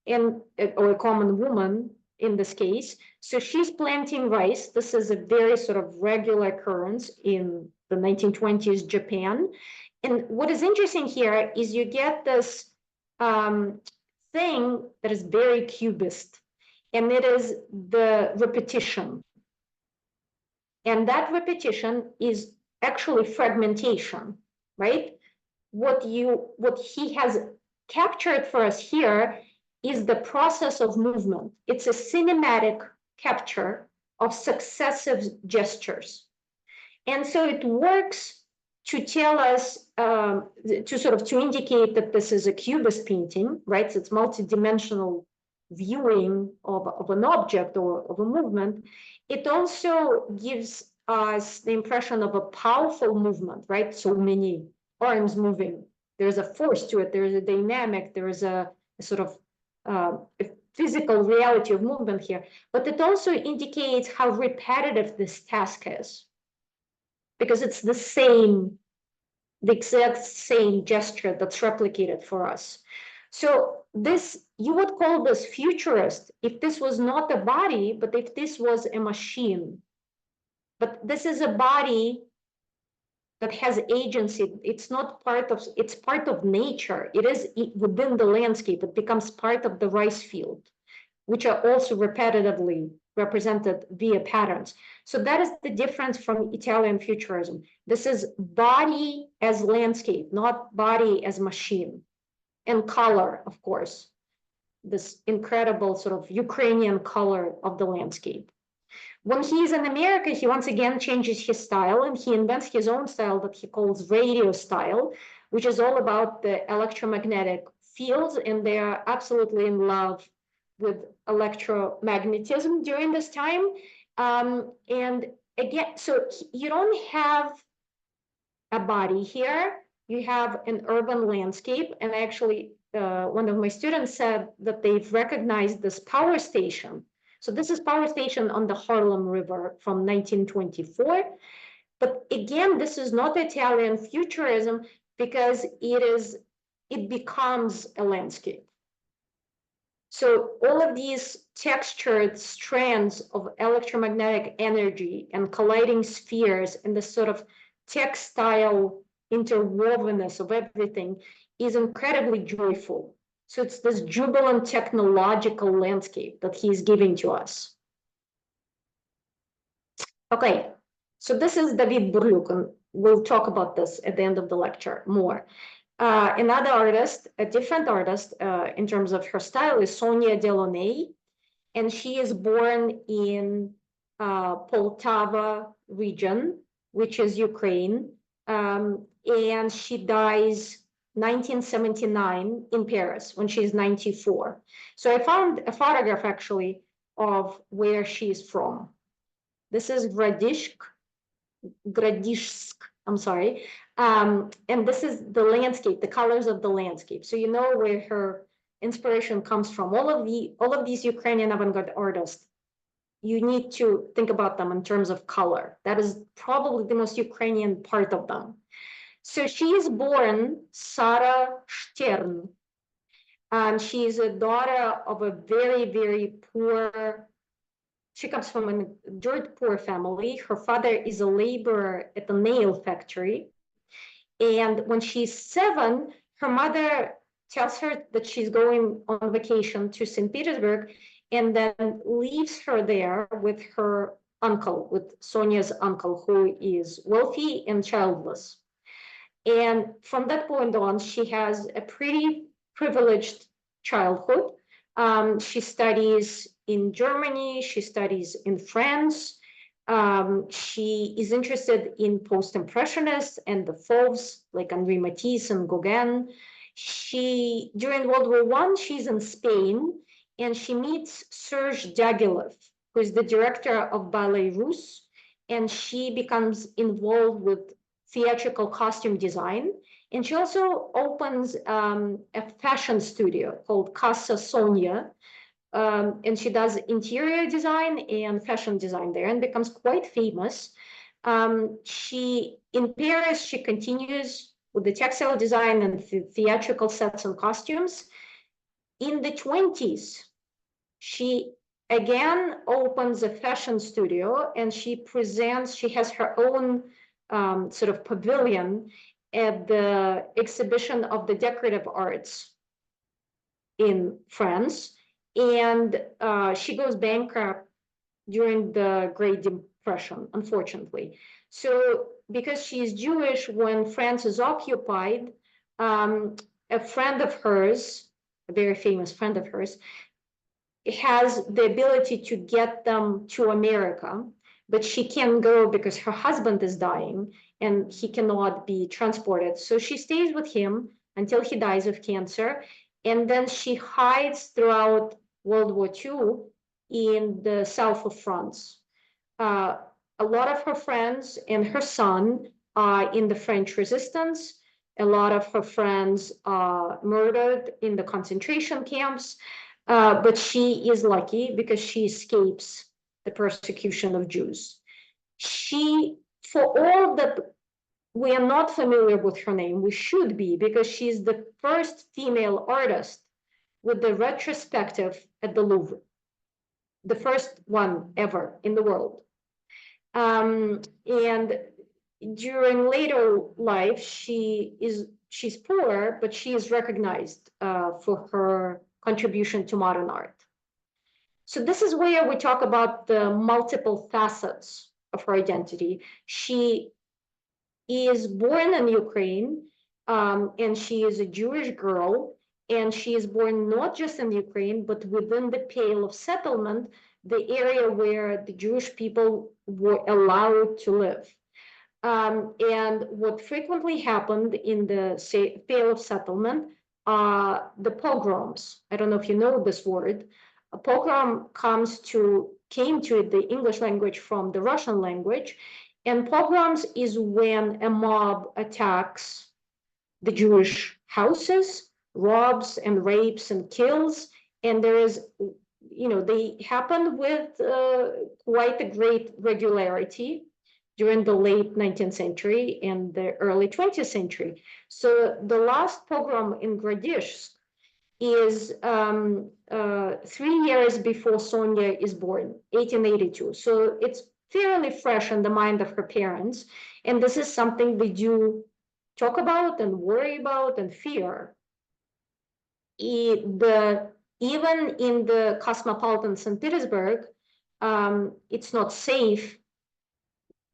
or a common woman in this case. So she's planting rice. This is a very sort of regular occurrence in the 1920s Japan. And what is interesting here is you get this thing that is very cubist, and it is the repetition. And that repetition is actually fragmentation, right? What he has captured for us here is the process of movement. It's a cinematic capture of successive gestures. And so it works to tell us, to indicate that this is a cubist painting, right? So it's multidimensional viewing of an object or of a movement. It also gives us the impression of a powerful movement, right? So many arms moving. There's a force to it. There's a dynamic. There is a sort of a physical reality of movement here. But it also indicates how repetitive this task is, because it's the exact same gesture that's replicated for us. So this, you would call this futurist if this was not a body, but if this was a machine. But this is a body that has agency. It's not part of, it's part of nature. It is within the landscape. It becomes part of the rice field, which are also repetitively represented via patterns. So that is the difference from Italian futurism. This is body as landscape, not body as machine. And color, of course, this incredible sort of Ukrainian color of the landscape. When he's in America, he once again changes his style, and he invents his own style that he calls radio style, which is all about the electromagnetic fields, and they are absolutely in love with electromagnetism during this time. And again, so you don't have a body here, you have an urban landscape. And actually, one of my students said that they've recognized this power station. So this is power station on the Harlem River from 1924. But again, this is not Italian futurism because it becomes a landscape. So all of these textured strands of electromagnetic energy and colliding spheres and the sort of textile interwovenness of everything is incredibly joyful. So it's this jubilant technological landscape that he's giving to us. Okay, so this is David Burliuk, and we'll talk about this at the end of the lecture more. Another artist, a different artist in terms of her style, is Sonia Delaunay, and she is born in Poltava region, which is Ukraine, and she dies 1979 in Paris when she's 94. So I found a photograph actually of where she's from. This is Gradishsk, I'm sorry. And this is the landscape, the colors of the landscape. So you know where her inspiration comes from. All of these Ukrainian avant-garde artists, you need to think about them in terms of color. That is probably the most Ukrainian part of them. So she is born Sarah Stern, and she is a daughter of a very, very poor. She comes from a dirt poor family. Her father is a laborer at the nail factory. And when she's 7, her mother tells her that she's going on vacation to St. Petersburg and then leaves her there with her uncle, with Sonia's uncle, who is wealthy and childless. And from that point on, she has a pretty privileged childhood. She studies in Germany, she studies in France. She is interested in post-impressionists and the Fauves, like Henri Matisse and Gauguin. During World War I, she's in Spain, and she meets Serge Diaghilev, who is the director of Ballet Russe, and she becomes involved with theatrical costume design. And she also opens a fashion studio called Casa Sonia, and she does interior design and fashion design there and becomes quite famous. In Paris, she continues with the textile design and theatrical sets and costumes. In the 20s, she again opens a fashion studio, and she has her own sort of pavilion at the exhibition of the decorative arts in France. And she goes bankrupt during the Great Depression, unfortunately. So because she is Jewish, when France is occupied, a friend of hers, a very famous friend of hers, has the ability to get them to America, but she can't go because her husband is dying and he cannot be transported. So she stays with him until he dies of cancer. And then she hides throughout World War II in the south of France. A lot of her friends and her son are in the French resistance. A lot of her friends are murdered in the concentration camps. But she is lucky because she escapes the persecution of Jews. For all that we are not familiar with her name, we should be, because she's the first female artist with the retrospective at the Louvre, the first one ever in the world. And during later life, she's poor, but she is recognized for her contribution to modern art. So this is where we talk about the multiple facets of her identity. She is born in Ukraine, and she is a Jewish girl, and she is born not just in Ukraine, but within the Pale of Settlement, the area where the Jewish people were allowed to live. And what frequently happened in the Pale of Settlement are the pogroms. I don't know if you know this word. A pogrom came to the English language from the Russian language, and pogroms is when a mob attacks the Jewish houses, robs and rapes and kills, and there is, they happen with quite a great regularity during the late 19th century and the early 20th century. So the last pogrom in Gradišk is 3 years before Sonia is born, 1882. So it's fairly fresh in the mind of her parents. And this is something they do talk about and worry about and fear. Even in the cosmopolitan St. Petersburg, it's not safe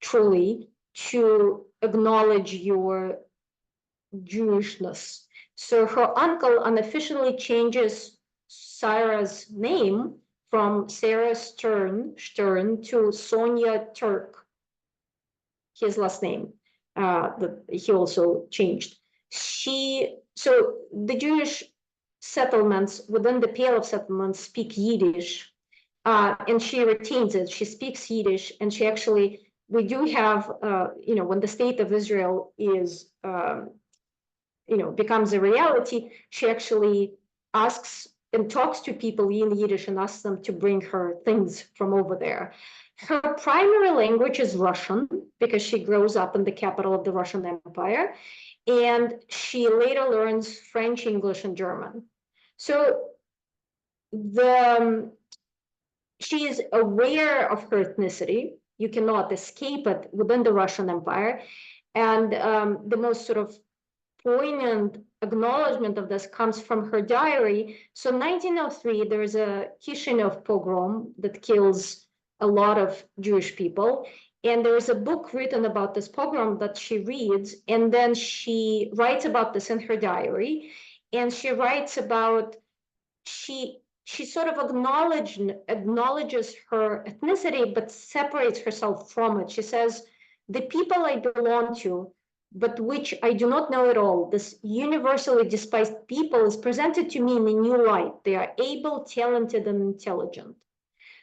truly to acknowledge your Jewishness. So her uncle unofficially changes Sarah's name from Sarah Stern to Sonia Turk, his last name, that he also changed. So the Jewish settlements within the Pale of Settlements speak Yiddish, and she retains it. She speaks Yiddish, and she actually, we do have, when the state of Israel is, becomes a reality, she actually asks and talks to people in Yiddish and asks them to bring her things from over there. Her primary language is Russian because she grows up in the capital of the Russian Empire, and she later learns French, English, and German. So she is aware of her ethnicity. You cannot escape it within the Russian Empire. And the most sort of poignant acknowledgement of this comes from her diary. So 1903, there is a Kishinev pogrom that kills a lot of Jewish people. And there is a book written about this pogrom that she reads, and then she writes about this in her diary. And she writes about, she sort of acknowledges her ethnicity, but separates herself from it. She says, the people I belong to, but which I do not know at all, this universally despised people is presented to me in a new light. They are able, talented, and intelligent.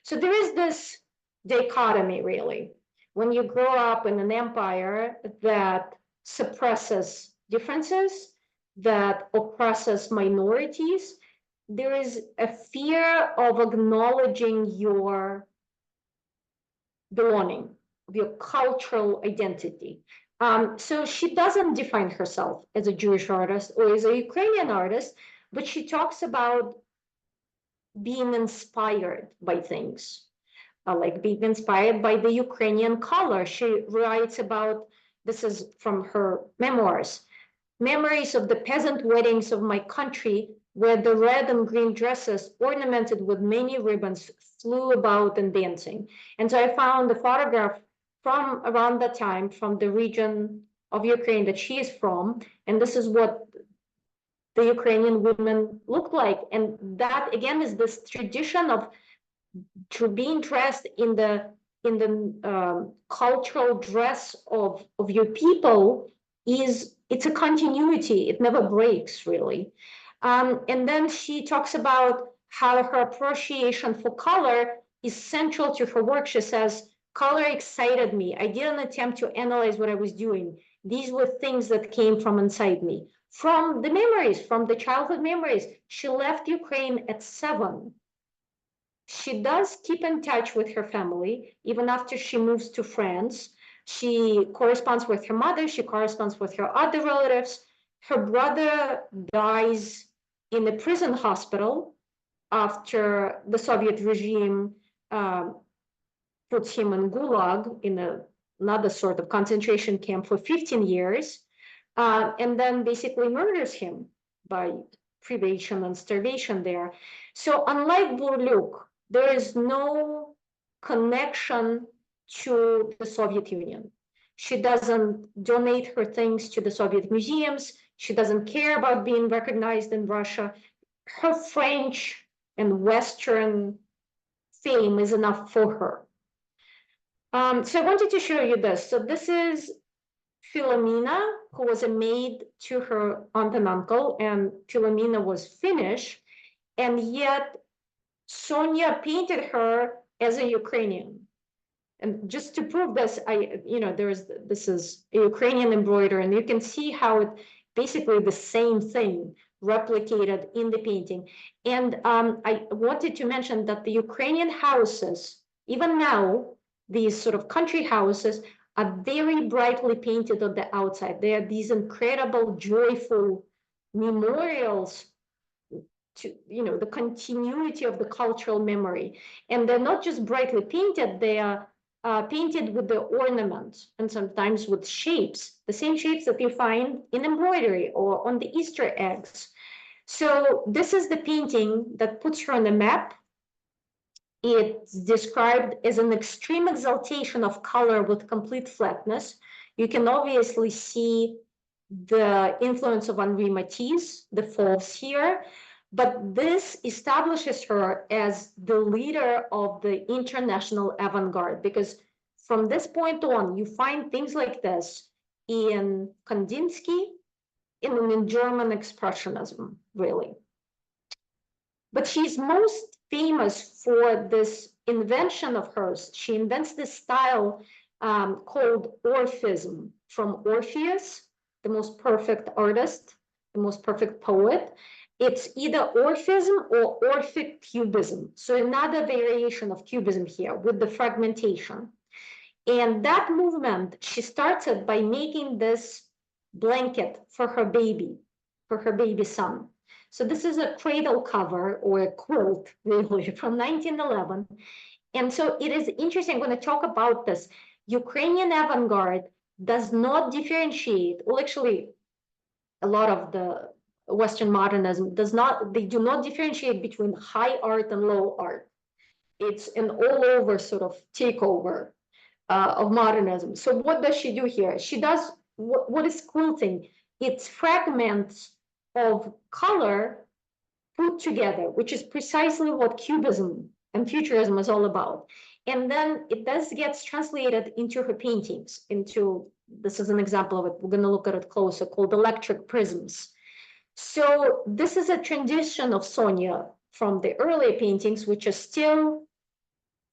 So there is this dichotomy, really. When you grow up in an empire that suppresses differences, that oppresses minorities, there is a fear of acknowledging your belonging, your cultural identity. So she doesn't define herself as a Jewish artist or as a Ukrainian artist, but she talks about being inspired by things, like being inspired by the Ukrainian color. She writes about, this is from her memoirs, memories of the peasant weddings of my country, where the red and green dresses ornamented with many ribbons flew about and dancing. And so I found a photograph from around that time from the region of Ukraine that she is from, and this is what the Ukrainian women look like. And that again is this tradition of being dressed in the cultural dress of your people. It's a continuity, it never breaks really. And then she talks about how her appreciation for color is central to her work. She says, color excited me. I didn't attempt to analyze what I was doing. These were things that came from inside me, from the memories, from the childhood memories. She left Ukraine at 7. She does keep in touch with her family, even after she moves to France. She corresponds with her mother, she corresponds with her other relatives. Her brother dies in a prison hospital after the Soviet regime puts him in Gulag, in another sort of concentration camp for 15 years, and then basically murders him by privation and starvation there. So unlike Burliuk, there is no connection to the Soviet Union. She doesn't donate her things to the Soviet museums. She doesn't care about being recognized in Russia. Her French and Western fame is enough for her. So I wanted to show you this. So this is Philomena, who was a maid to her aunt and uncle, and Philomena was Finnish, and yet Sonia painted her as a Ukrainian. And just to prove this, this is a Ukrainian embroidery, and you can see how it basically the same thing replicated in the painting. And I wanted to mention that the Ukrainian houses, even now, these sort of country houses are very brightly painted on the outside. They are these incredible, joyful memorials to, the continuity of the cultural memory. And they're not just brightly painted, they are painted with the ornaments and sometimes with shapes, the same shapes that you find in embroidery or on the Easter eggs. So this is the painting that puts her on the map. It's described as an extreme exaltation of color with complete flatness. You can obviously see the influence of Henri Matisse, the falls here, but this establishes her as the leader of the international avant-garde, because from this point on, you find things like this in Kandinsky, in German Expressionism, really. But she's most famous for this invention of hers. She invents this style called Orphism, from Orpheus, the most perfect artist, the most perfect poet. It's either Orphism or Orphic Cubism. So another variation of Cubism here with the fragmentation. And that movement, she starts it by making this blanket for her baby son. So this is a cradle cover or a quilt, really, from 1911. And so it is interesting, I'm going to talk about this. Ukrainian avant-garde does not differentiate, well, actually, a lot of the Western modernism they do not differentiate between high art and low art. It's an all-over sort of takeover of modernism. So what does she do here? She does, what is quilting? It's fragments of color put together, which is precisely what Cubism and Futurism is all about. And then it gets translated into her paintings, this is an example of it, we're going to look at it closer, called electric prisms. So this is a transition of Sonia from the earlier paintings, which are still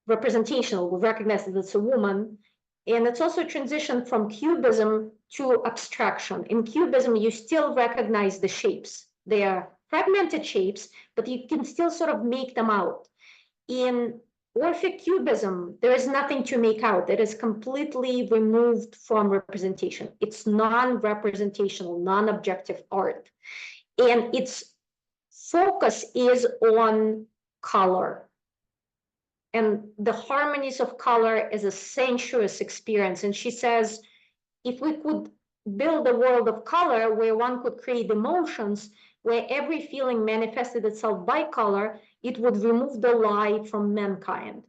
representational. We recognize that it's a woman. And it's also a transition from Cubism to abstraction. In Cubism, you still recognize the shapes. They are fragmented shapes, but you can still sort of make them out. In Orphic Cubism, there is nothing to make out. It is completely removed from representation. It's non-representational, non-objective art. And its focus is on color. And the harmonies of color is a sensuous experience. And she says, if we could build a world of color where one could create emotions, where every feeling manifested itself by color, it would remove the lie from mankind.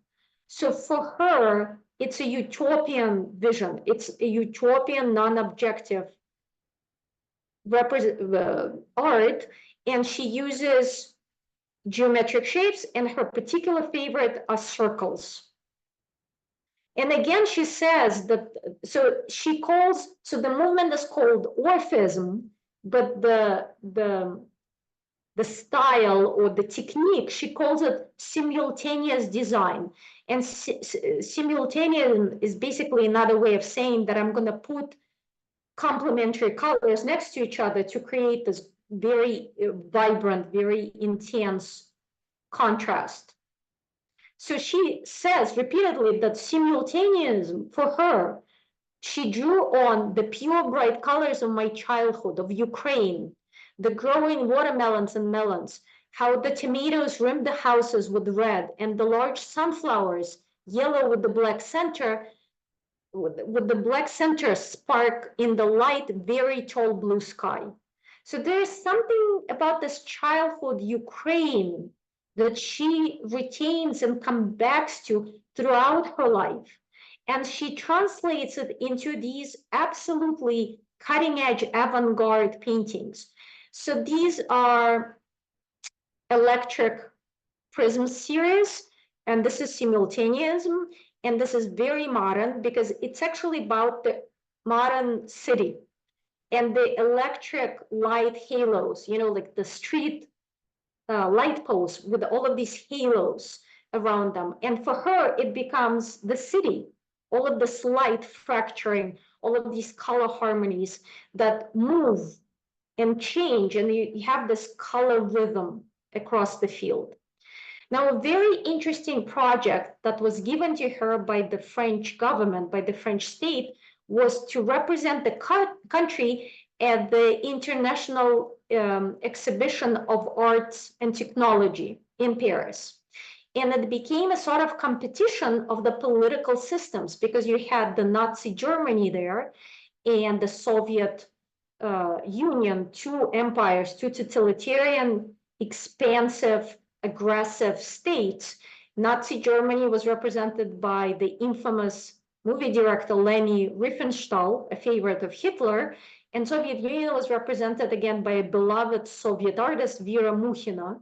So for her, it's a utopian vision. It's a utopian, non-objective art, and she uses geometric shapes, and her particular favorite are circles. And again, she says that, so the movement is called Orphism, but the style or the technique, she calls it simultaneous design. And simultaneous is basically another way of saying that I'm going to put complementary colors next to each other to create this very vibrant, very intense contrast. So she says repeatedly that simultaneism for her, she drew on the pure bright colors of my childhood, of Ukraine, the growing watermelons and melons, how the tomatoes rimmed the houses with red, and the large sunflowers, yellow with the black center, spark in the light, very tall blue sky. So there's something about this childhood Ukraine that she retains and comes back to throughout her life. And she translates it into these absolutely cutting-edge avant-garde paintings. So these are electric prism series, and this is simultaneism, and this is very modern because it's actually about the modern city and the electric light halos, like the street light posts with all of these halos around them. And for her, it becomes the city, all of this light fracturing, all of these color harmonies that move and change, and you have this color rhythm across the field. Now, a very interesting project that was given to her by the French government, by the French state, was to represent the country at the International Exhibition of Arts and Technology in Paris. And it became a sort of competition of the political systems, because you had the Nazi Germany there and the Soviet Union, two empires, two totalitarian, expansive, aggressive states. Nazi Germany was represented by the infamous movie director Leni Riefenstahl, a favorite of Hitler, and Soviet Union was represented again by a beloved Soviet artist, Vera Mukhina,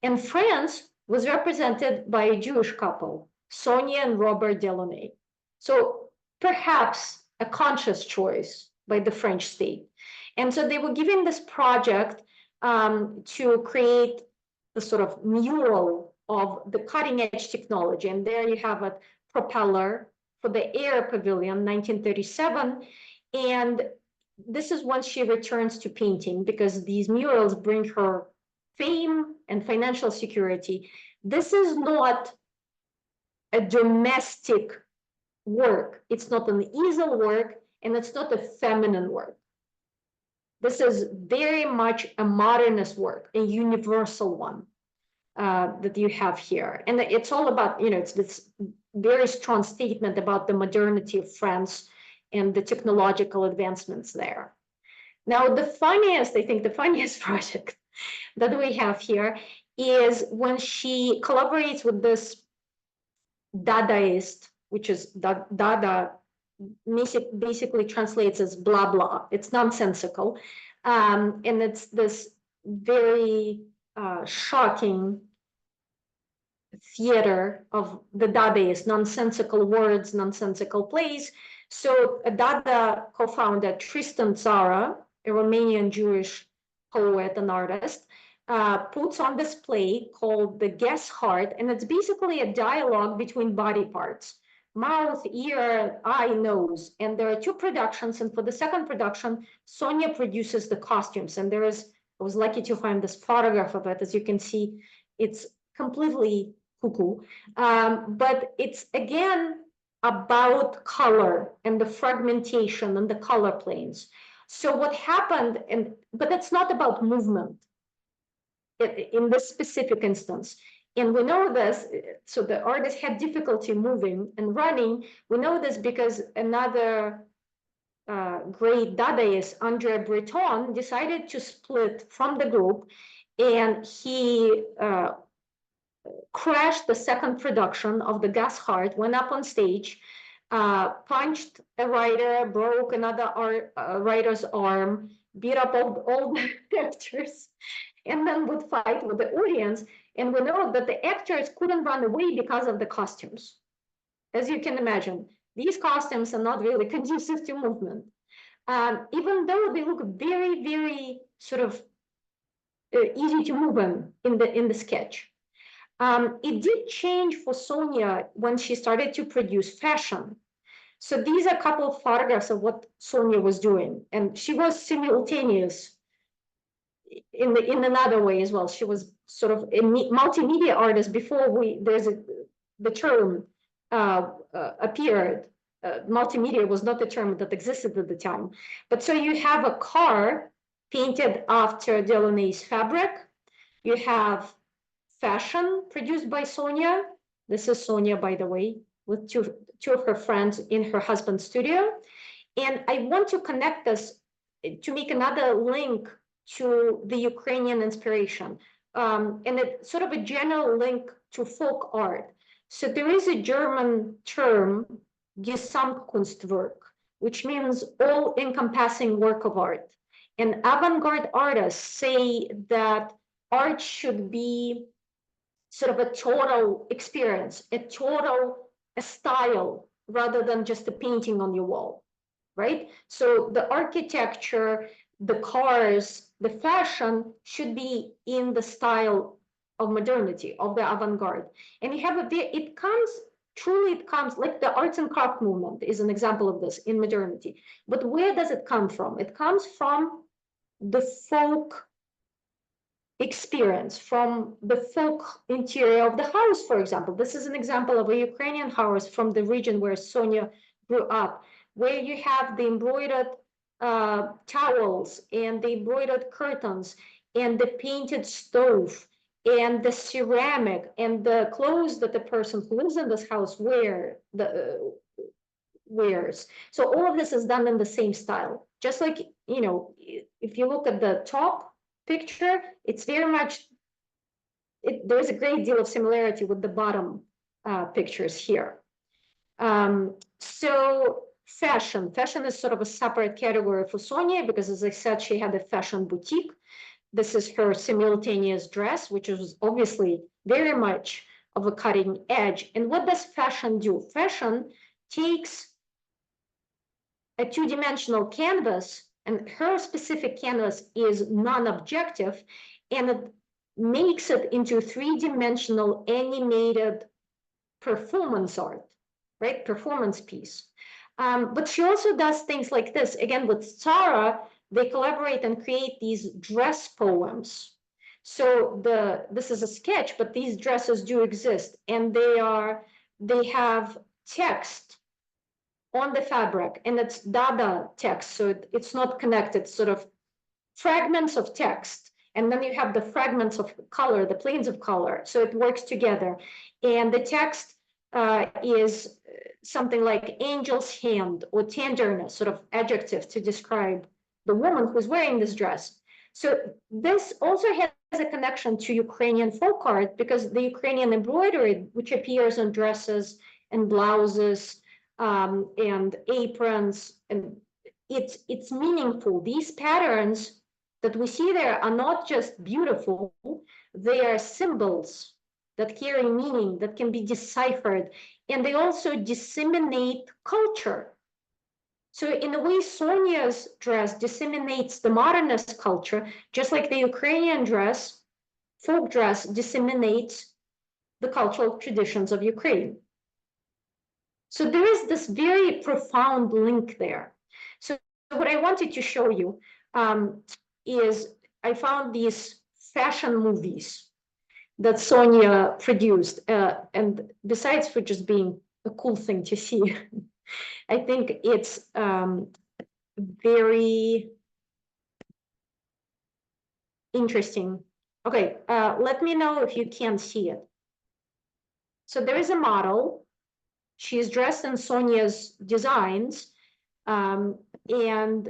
and France was represented by a Jewish couple, Sonia and Robert Delaunay. So perhaps a conscious choice by the French state. And so they were given this project to create the sort of mural of the cutting edge technology. And there you have a propeller for the Air Pavilion, 1937. And this is when she returns to painting, because these murals bring her fame and financial security. This is not a domestic work. It's not an easel work, and it's not a feminine work. This is very much a modernist work, a universal one that you have here. And it's all about, it's this very strong statement about the modernity of France and the technological advancements there. Now, I think the funniest project that we have here is when she collaborates with this Dadaist, which is Dada, basically translates as blah, blah. It's nonsensical. And it's this very shocking theater of the Dadaist, nonsensical words, nonsensical plays. So Dada co-founder Tristan Tzara, a Romanian Jewish poet and artist, puts on this play called The Guess Heart, and it's basically a dialogue between body parts, mouth, ear, eye, nose. And there are two productions, and for the second production, Sonia produces the costumes. And I was lucky to find this photograph of it. As you can see, it's completely cuckoo. But it's, again, about color and the fragmentation and the color planes. So what happened, but it's not about movement in this specific instance. And we know this, so the artist had difficulty moving and running. We know this because another great Dadaist, André Breton, decided to split from the group, and he crashed the second production of The Gas Heart, went up on stage, punched a writer, broke another writer's arm, beat up all the actors, and then would fight with the audience. And we know that the actors couldn't run away because of the costumes. As you can imagine, these costumes are not really conducive to movement. Even though they look very, very sort of easy to move in the sketch. It did change for Sonia when she started to produce fashion. So these are a couple of photographs of what Sonia was doing. And she was simultaneous in another way as well. She was sort of a multimedia artist before the term appeared. Multimedia was not a term that existed at the time. But so you have a car painted after Delaunay's fabric. You have fashion produced by Sonia. This is Sonia, by the way, with two of her friends in her husband's studio. And I want to connect this to make another link to the Ukrainian inspiration. And it's sort of a general link to folk art. So there is a German term, Gesamtkunstwerk, which means all-encompassing work of art. And avant-garde artists say that art should be sort of a total experience, a style, rather than just a painting on your wall, right? So the architecture, the cars, the fashion should be in the style of modernity, of the avant-garde. And you have it comes like the arts and craft movement is an example of this in modernity. But where does it come from? It comes from the folk experience, from the folk interior of the house, for example. This is an example of a Ukrainian house from the region where Sonia grew up, where you have the embroidered towels and the embroidered curtains and the painted stove and the ceramic and the clothes that the person who lives in this house wears. So all of this is done in the same style. Just like, you know, if you look at the top picture, it's very much, there's a great deal of similarity with the bottom pictures here. So fashion is sort of a separate category for Sonia because, as I said, she had a fashion boutique. This is her simultaneous dress, which is obviously very much of a cutting edge. And what does fashion do? Fashion takes a two-dimensional canvas, and her specific canvas is non-objective, and it makes it into three-dimensional animated performance art, right? Performance piece. But she also does things like this. Again, with Sarah, they collaborate and create these dress poems. So this is a sketch, but these dresses do exist, and they have text on the fabric, and it's Dada text, so it's not connected, sort of fragments of text, and then you have the fragments of color, the planes of color, so it works together. And the text is something like angel's hand or tenderness, sort of adjective to describe the woman who's wearing this dress. So this also has a connection to Ukrainian folk art, because the Ukrainian embroidery, which appears on dresses and blouses and aprons, and it's meaningful. These patterns that we see there are not just beautiful, they are symbols that carry meaning, that can be deciphered, and they also disseminate culture. So in a way, Sonia's dress disseminates the modernist culture, just like the Ukrainian dress, folk dress, disseminates the cultural traditions of Ukraine. So there is this very profound link there. So what I wanted to show you is I found these fashion movies that Sonia produced, and besides for just being a cool thing to see, I think it's very interesting. Okay, let me know if you can see it. So there is a model. She's dressed in Sonia's designs, and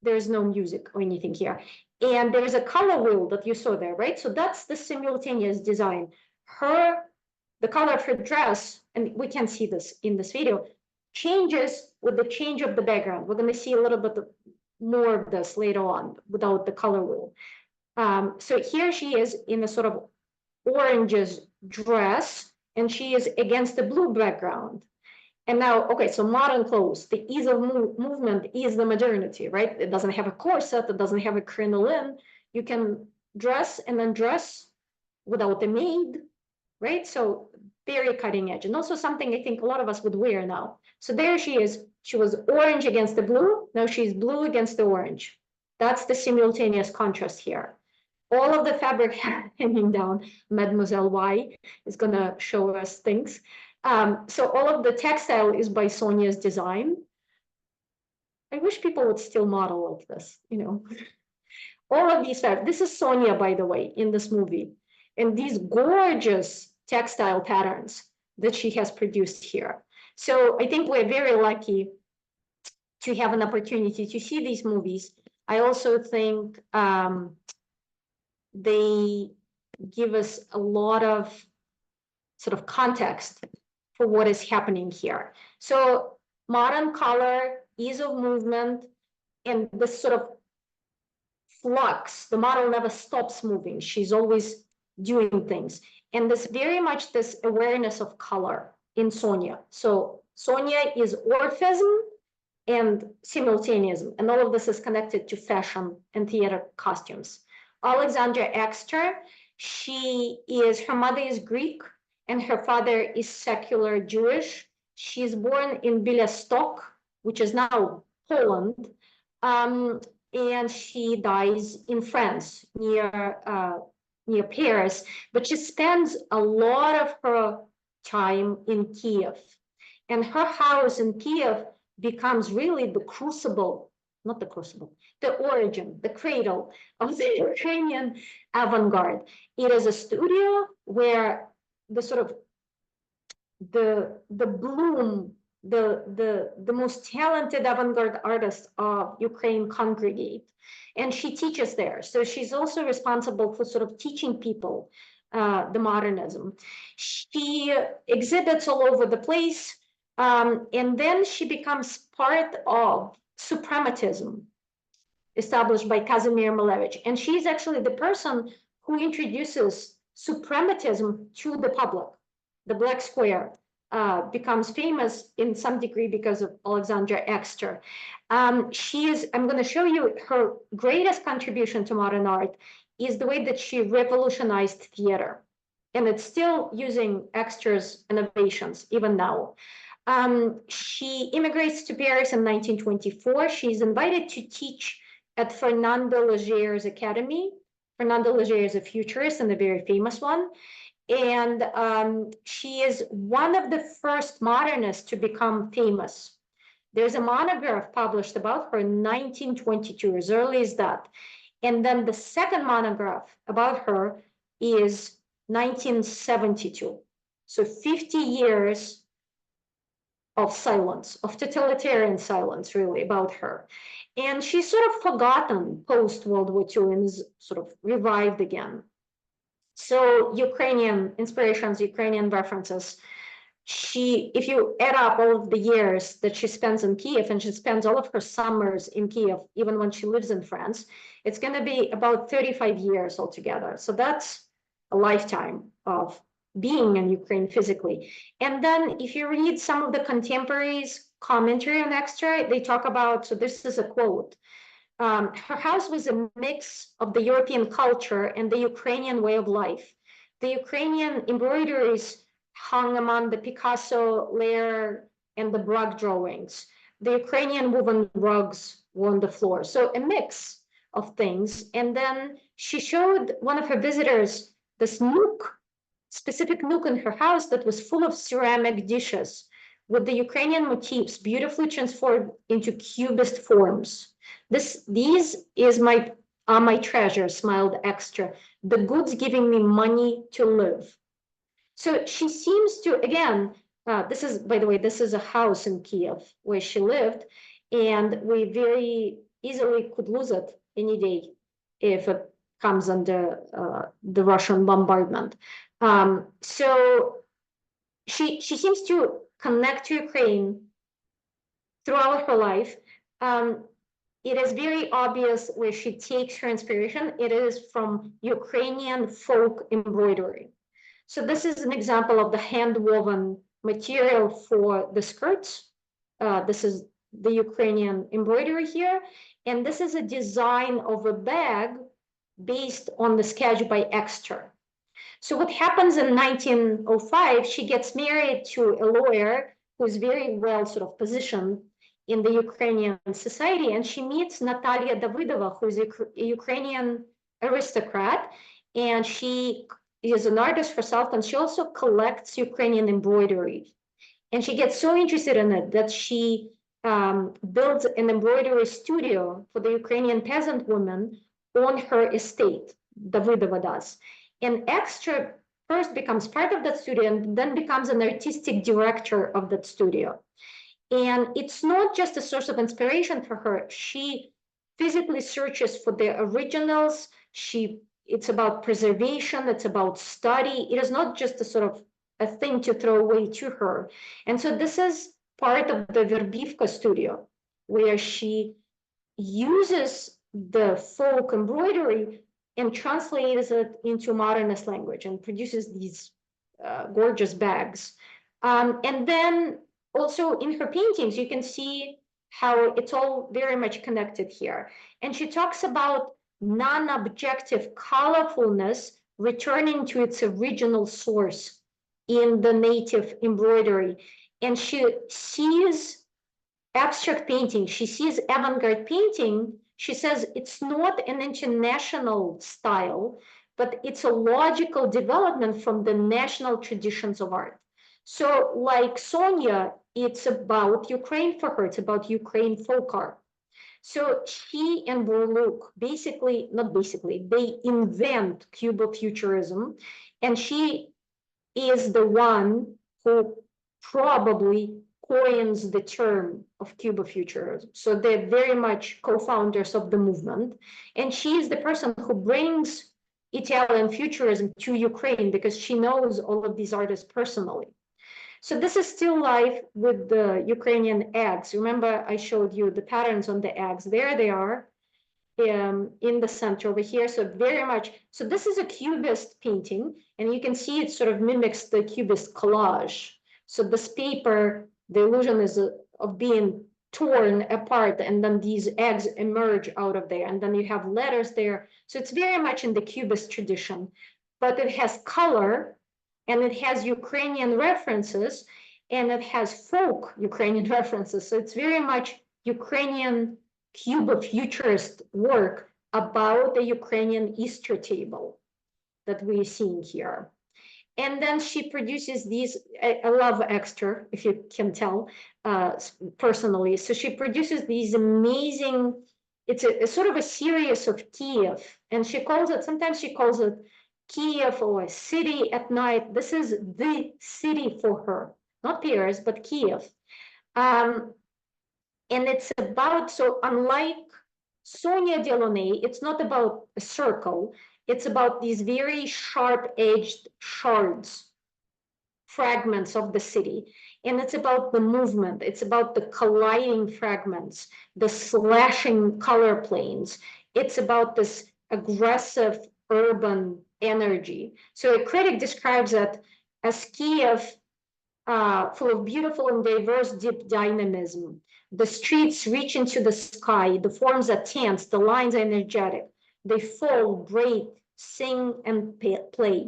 there's no music or anything here. And there's a color wheel that you saw there, right? So that's the simultaneous design. The color of her dress, and we can see this in this video, changes with the change of the background. We're going to see a little bit more of this later on without the color wheel. So here she is in a sort of oranges dress, and she is against the blue background. And now, okay, so modern clothes, the ease of movement is the modernity, right? It doesn't have a corset, it doesn't have a crinoline. You can dress and undress without a maid, right? So very cutting edge, and also something I think a lot of us would wear now. So there she is. She was orange against the blue. Now she's blue against the orange. That's the simultaneous contrast here. All of the fabric hanging down, Mademoiselle Y is going to show us things. So all of the textile is by Sonia's design. I wish people would still model like this, you know. All of these fabric. This is Sonia, by the way, in this movie. And these gorgeous textile patterns that she has produced here. So I think we're very lucky to have an opportunity to see these movies. I also think they give us a lot of sort of context for what is happening here. So modern color, ease of movement, and this sort of flux. The model never stops moving. She's always doing things. And this very much this awareness of color in Sonia. So Sonia is orphism and simultaneism, and all of this is connected to fashion and theater costumes. Alexandra Exter Her mother is Greek and her father is secular Jewish. She is born in Białystok, which is now Poland, and she dies in France near Paris. But she spends a lot of her time in Kiev, and her house in Kiev becomes really the crucible, not the crucible, the origin, the cradle of the Ukrainian avant-garde. It is a studio where the sort of the bloom, the most talented avant-garde artists of Ukraine congregate, and she teaches there. So she's also responsible for sort of teaching people the modernism. She exhibits all over the place, and then she becomes part of suprematism established by Kazimir Malevich, and she's actually the person who introduces suprematism to the public. The Black Square becomes famous in some degree because of Alexandra Exter. I'm going to show you her greatest contribution to modern art is the way that she revolutionized theater. And it's still using Exter's innovations even now. She immigrates to Paris in 1924. She's invited to teach at Fernando Legier's Academy. Fernando Legier is a futurist and a very famous one. And she is one of the first modernists to become famous. There's a monograph published about her in 1922, as early as that. And then the second monograph about her is 1972. So 50 years of silence, of totalitarian silence, really, about her. And she's sort of forgotten post-World War II and is sort of revived again. So Ukrainian inspirations, Ukrainian references. If you add up all of the years that she spends in Kiev, and she spends all of her summers in Kiev, even when she lives in France, it's going to be about 35 years altogether. So that's a lifetime of being in Ukraine physically. And then if you read some of the contemporaries' commentary on Exter, they talk about, so this is a quote, her house was a mix of the European culture and the Ukrainian way of life. The Ukrainian embroideries hung among the Picasso layer and the Braque drawings. The Ukrainian woven rugs were on the floor. So a mix of things. And then she showed one of her visitors this nook, specific nook in her house that was full of ceramic dishes with the Ukrainian motifs beautifully transformed into cubist forms. These are my treasure, smiled Exter. The goods giving me money to live. So she seems to, again, this is, by the way, this is a house in Kiev where she lived, and we very easily could lose it any day if it comes under the Russian bombardment. So she seems to connect to Ukraine throughout her life. It is very obvious where she takes her inspiration. It is from Ukrainian folk embroidery. So this is an example of the hand-woven material for the skirts. This is the Ukrainian embroidery here. And this is a design of a bag based on the sketch by Exter. So what happens in 1905, she gets married to a lawyer who's very well sort of positioned in the Ukrainian society, and she meets Natalia Davidova, who's a Ukrainian aristocrat, and she is an artist herself, and she also collects Ukrainian embroidery. And she gets so interested in it that she builds an embroidery studio for the Ukrainian peasant women on her estate. Davidova does. And Exter first becomes part of that studio and then becomes an artistic director of that studio. And it's not just a source of inspiration for her. She physically searches for the originals. It's about preservation. It's about study. It is not just a sort of a thing to throw away to her. And so this is part of the Verbivka studio, where she uses the folk embroidery and translates it into modernist language and produces these gorgeous bags. And then also in her paintings, you can see how it's all very much connected here. And she talks about non-objective colorfulness returning to its original source in the native embroidery. And she sees abstract painting, she sees avant-garde painting, she says it's not an international style, but it's a logical development from the national traditions of art. So like Sonia, it's about Ukraine for her, it's about Ukraine folk art. So she and Burliuk they invent Cubofuturism, and she is the one who probably coins the term of Cubofuturism. So they're very much co-founders of the movement. And she is the person who brings Italian futurism to Ukraine because she knows all of these artists personally. So this is still life with the Ukrainian eggs. Remember, I showed you the patterns on the eggs. There they are in the center over here. So very much, so this is a Cubist painting, and you can see it sort of mimics the Cubist collage. So this paper, the illusion is of being torn apart, and then these eggs emerge out of there, and then you have letters there. So it's very much in the Cubist tradition, but it has color, and it has Ukrainian references, and it has folk Ukrainian references. So it's very much Ukrainian Cubofuturist work about the Ukrainian Easter table that we're seeing here. And then she produces these, I love Exter, if you can tell personally. So she produces these amazing, it's a sort of a series of Kiev, and she calls it, sometimes she calls it Kiev or a city at night. This is the city for her, not Paris, but Kiev. And it's about, so unlike Sonia Delaunay, it's not about a circle, it's about these very sharp-edged shards, fragments of the city. And it's about the movement, it's about the colliding fragments, the slashing color planes. It's about this aggressive urban energy. So a critic describes it as Kiev full of beautiful and diverse deep dynamism. The streets reach into the sky, the forms are tense, the lines are energetic. They fall, break, sing, and play.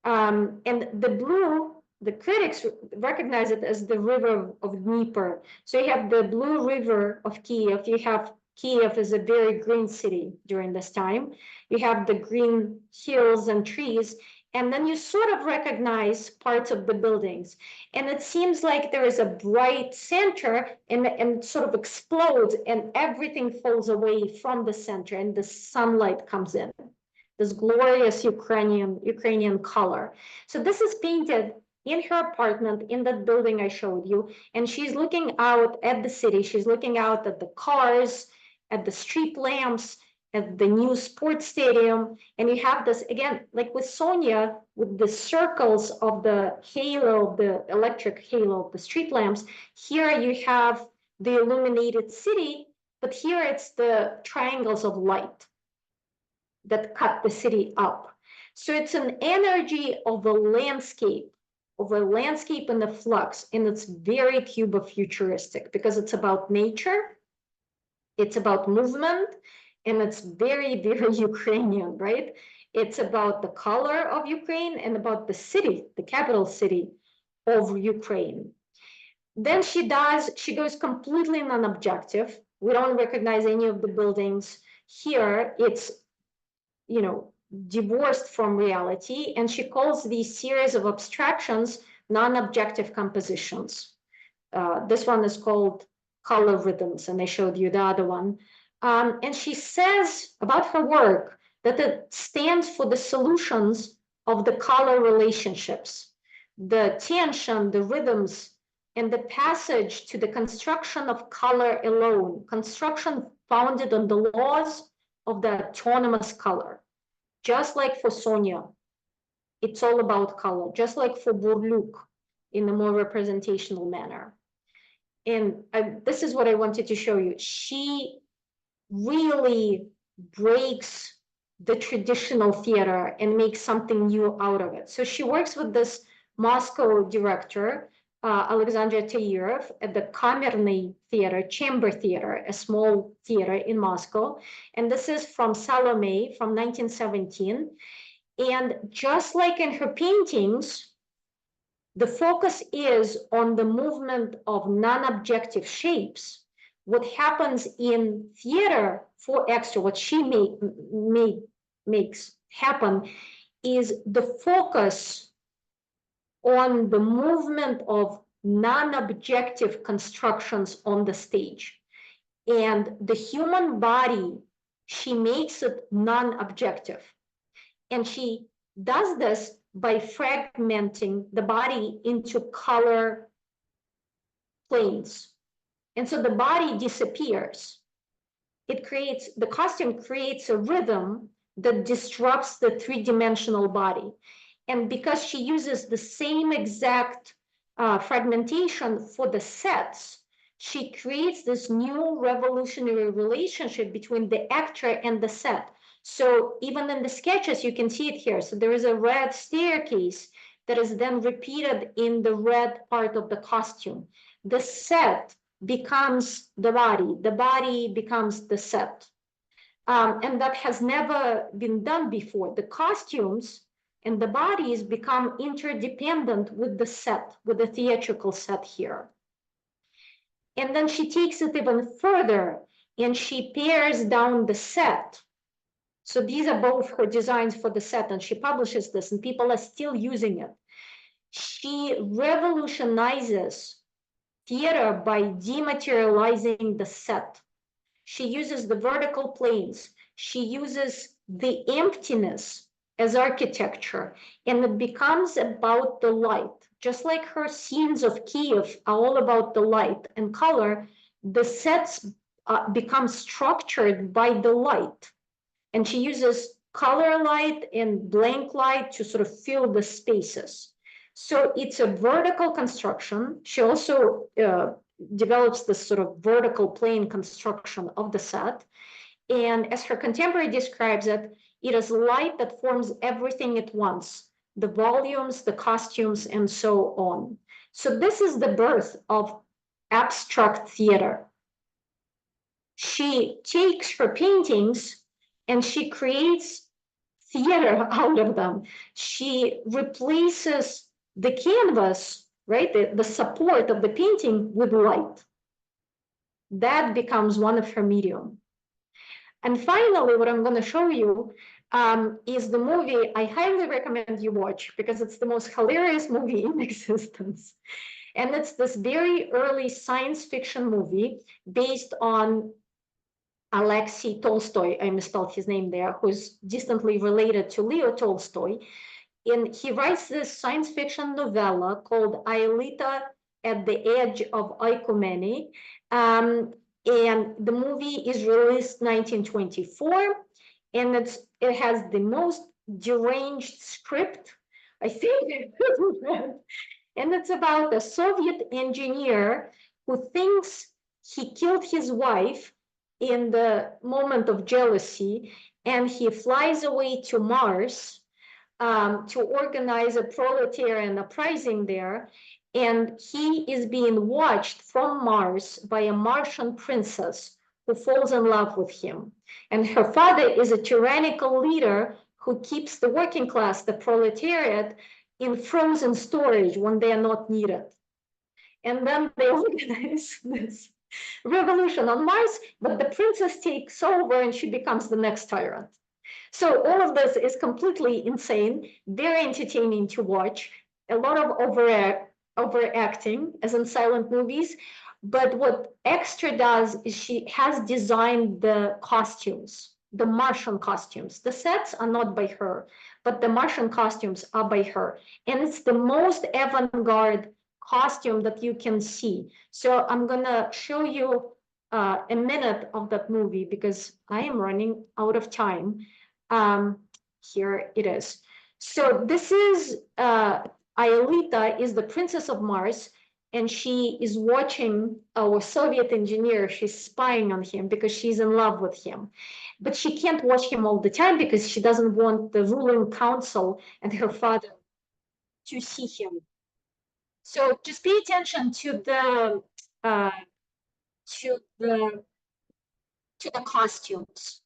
And the blue, the critics recognize it as the river of Dnieper. So you have the blue river of Kiev, you have Kiev is a very green city during this time. You have the green hills and trees, and then you sort of recognize parts of the buildings. And it seems like there is a bright center and sort of explodes, and everything falls away from the center, and the sunlight comes in. This glorious Ukrainian color. So this is painted in her apartment in that building I showed you, and she's looking out at the city. She's looking out at the cars, at the street lamps, at the new sports stadium. And you have this, again, like with Sonia, with the circles of the halo, the electric halo of the street lamps. Here you have the illuminated city, but here it's the triangles of light that cut the city up. So it's an energy of a landscape in the flux, and it's very Cubofuturistic because it's about nature, it's about movement, and it's very, very Ukrainian, right? It's about the color of Ukraine and about the city, the capital city of Ukraine. Then she goes completely non-objective. We don't recognize any of the buildings. Here, it's, you know, divorced from reality, and she calls these series of abstractions non-objective compositions. This one is called color rhythms, and I showed you the other one. And she says about her work that it stands for the solutions of the color relationships, the tension, the rhythms, and the passage to the construction of color alone, construction founded on the laws of the autonomous color. Just like for Sonia, it's all about color, just like for Burliuk in a more representational manner. And this is what I wanted to show you. She really breaks the traditional theater and makes something new out of it. So she works with this Moscow director, Alexandra Tairov at the Kamerny Theater, Chamber Theater, a small theater in Moscow. And this is from Salome from 1917. And just like in her paintings, the focus is on the movement of non-objective shapes. What happens in theater for Exter, what she makes happen, is the focus on the movement of non-objective constructions on the stage. And the human body, she makes it non-objective. And she does this by fragmenting the body into color planes. And so the body disappears. The costume creates a rhythm that disrupts the three-dimensional body. And because she uses the same exact fragmentation for the sets, she creates this new revolutionary relationship between the actor and the set. So even in the sketches, you can see it here. So there is a red staircase that is then repeated in the red part of the costume. The set becomes the body becomes the set. And that has never been done before. The costumes and the bodies become interdependent with the set, with the theatrical set here. And then she takes it even further and she pares down the set. So these are both her designs for the set, and she publishes this, and people are still using it. She revolutionizes theater by dematerializing the set. She uses the vertical planes. She uses the emptiness as architecture, and it becomes about the light. Just like her scenes of Kiev are all about the light and color, the sets become structured by the light. And she uses color light and blank light to sort of fill the spaces. So it's a vertical construction. She also develops this sort of vertical plane construction of the set. And as her contemporary describes it, it is light that forms everything at once, the volumes, the costumes, and so on. So this is the birth of abstract theater. She takes her paintings and she creates theater out of them. She replaces the canvas, right, the support of the painting with light. That becomes one of her medium. And finally, what I'm going to show you is the movie I highly recommend you watch because it's the most hilarious movie in existence. And it's this very early science fiction movie based on Alexei Tolstoy, I misspelled his name there, who's distantly related to Leo Tolstoy. And he writes this science fiction novella called Aelita at the Edge of Oikoumene. And the movie is released 1924, and it has the most deranged script I think I've ever read. And it's about a Soviet engineer who thinks he killed his wife in the moment of jealousy, and he flies away to Mars to organize a proletarian uprising there. And he is being watched from Mars by a Martian princess who falls in love with him. And her father is a tyrannical leader who keeps the working class, the proletariat, in frozen storage when they are not needed. And then they organize this revolution on Mars, but the princess takes over and she becomes the next tyrant. So all of this is completely insane, very entertaining to watch, a lot of overacting, as in silent movies. But what Exter does is she has designed the costumes, the Martian costumes. The sets are not by her, but the Martian costumes are by her. And it's the most avant-garde costume that you can see. So I'm gonna show you a minute of that movie because I am running out of time. Here it is. So this is Aelita is the princess of Mars, and she is watching our Soviet engineer. She's spying on him because she's in love with him. But she can't watch him all the time because she doesn't want the ruling council and her father to see him. So just pay attention to the to the costumes.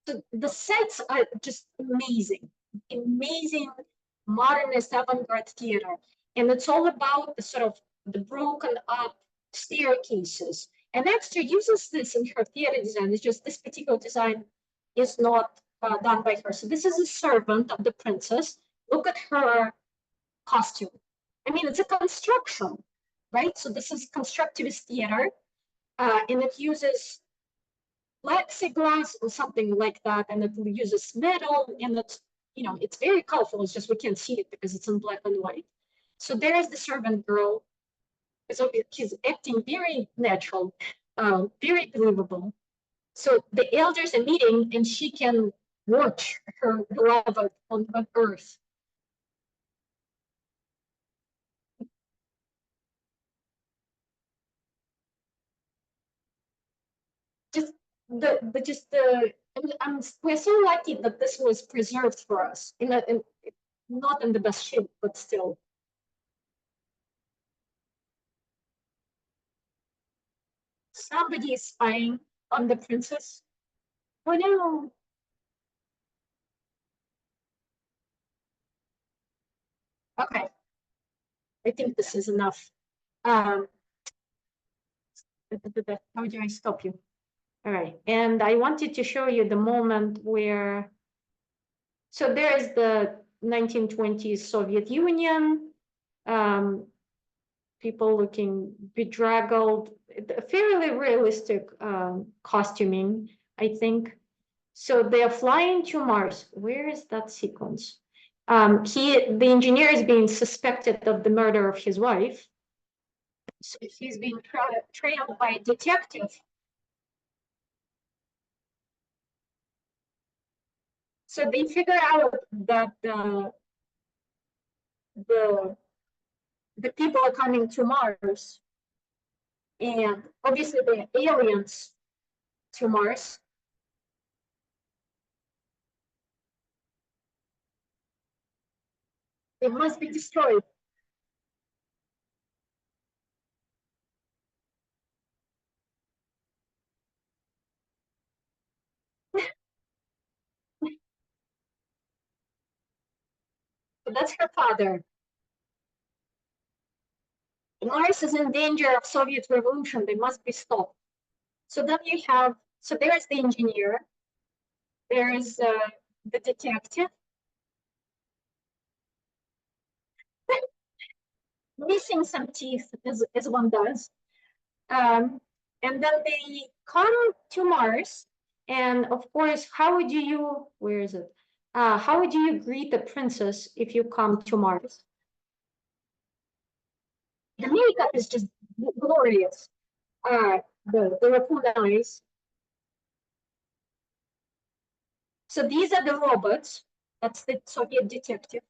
So the sets are just amazing, amazing modernist avant-garde theater. And it's all about the sort of the broken up staircases. And Exter uses this in her theater design. It's just this particular design is not done by her. So this is a servant of the princess. Look at her costume. I mean, it's a construction, right? So this is constructivist theater, and it uses plexiglass or something like that, and it uses metal, and it's, you know, it's very colorful. It's just we can't see it because it's in black and white. So there is the servant girl. So she's acting very natural, very believable. So the elders are meeting, and she can watch her beloved on earth. Just we're so lucky that this was preserved for us, not in the best shape, but still. Somebody is spying on the princess. Oh no. Okay. I think this is enough. How do I stop you? All right. And I wanted to show you the moment where, so there's the 1920s Soviet Union, people looking bedraggled, fairly realistic costuming, I think. So they're flying to Mars. Where is that sequence? The engineer is being suspected of the murder of his wife. So he's being trailed by a detective. So they figure out that the people are coming to Mars, and obviously they're aliens to Mars. They must be destroyed. So that's her father. Mars is in danger of Soviet revolution. They must be stopped. So then you have, so there's the engineer, there's the detective, missing some teeth, as one does. And then they come to Mars. And of course, how would you, where is it? How would you greet the princess if you come to Mars? The makeup is just glorious. The raccoon eyes. So these are the robots. That's the Soviet detective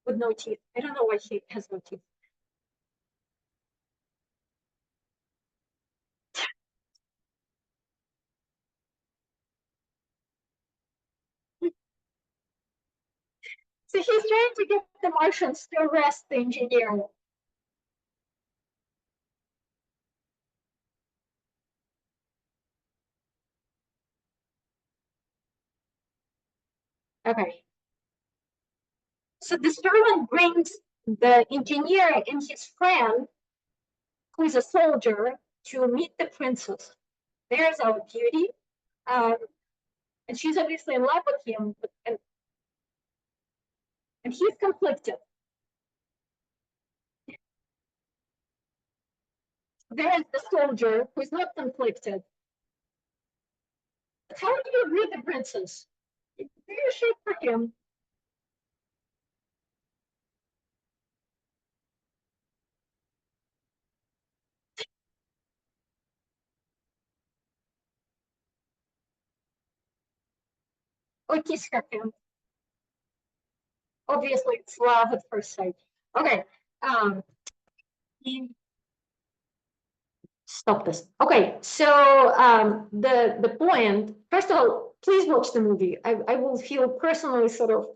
with no teeth. I don't know why he has no teeth. So he's trying to get the Martians to arrest the engineer. Okay. So the servant brings the engineer and his friend, who is a soldier, to meet the princess. There's our beauty. And she's obviously in love with him, and he's conflicted. There's the soldier who's not conflicted. But how do you greet the princess? It's very short for him. Or kiss her him. Obviously, it's love at first sight. Okay. He stop this. Okay, so the point, first of all, please watch the movie. I will feel personally sort of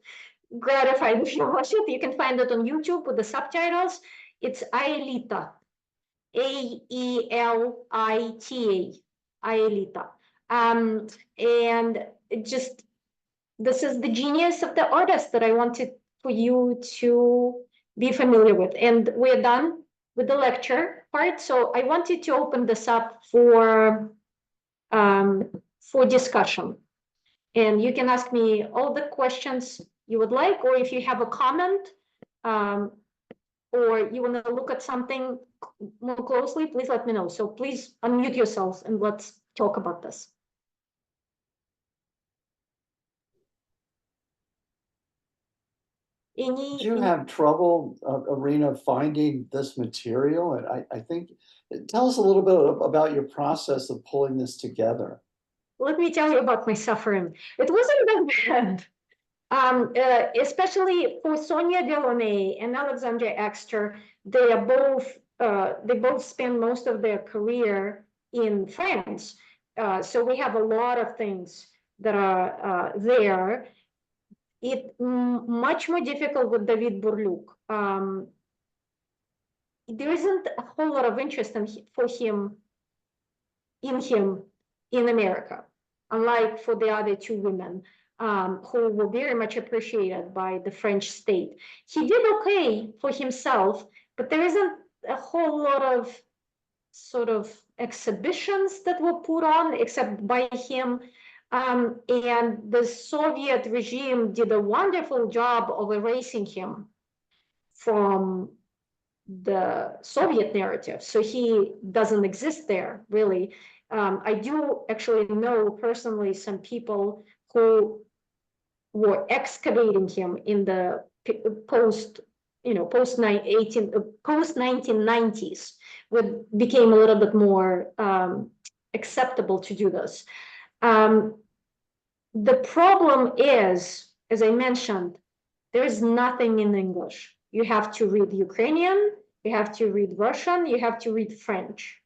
gratified if you watch it. You can find it on YouTube with the subtitles. It's Aelita, Aelita, Aelita. And it just, this is the genius of the artist that I wanted for you to be familiar with. And we're done with the lecture part. So I wanted to open this up for discussion. And you can ask me all the questions you would like, or if you have a comment, or you want to look at something more closely, please let me know. So please unmute yourselves and let's talk about this. Did you have trouble, Irina, finding this material? And I think, tell us a little bit about your process of pulling this together. Let me tell you about my suffering. It wasn't that bad. Especially for Sonia Delaunay and Alexandra Exter, they both spend most of their career in France. So we have a lot of things that are there. It's much more difficult with David Burliuk. There isn't a whole lot of interest in him in America, unlike for the other two women who were very much appreciated by the French state. He did okay for himself, but there isn't a whole lot of sort of exhibitions that were put on except by him. And the Soviet regime did a wonderful job of erasing him from the Soviet narrative. So he doesn't exist there, really. I do actually know personally some people who were excavating him in the post 1990s, when became a little bit more acceptable to do this. The problem is, as I mentioned, there is nothing in English. You have to read Ukrainian, you have to read Russian, you have to read French.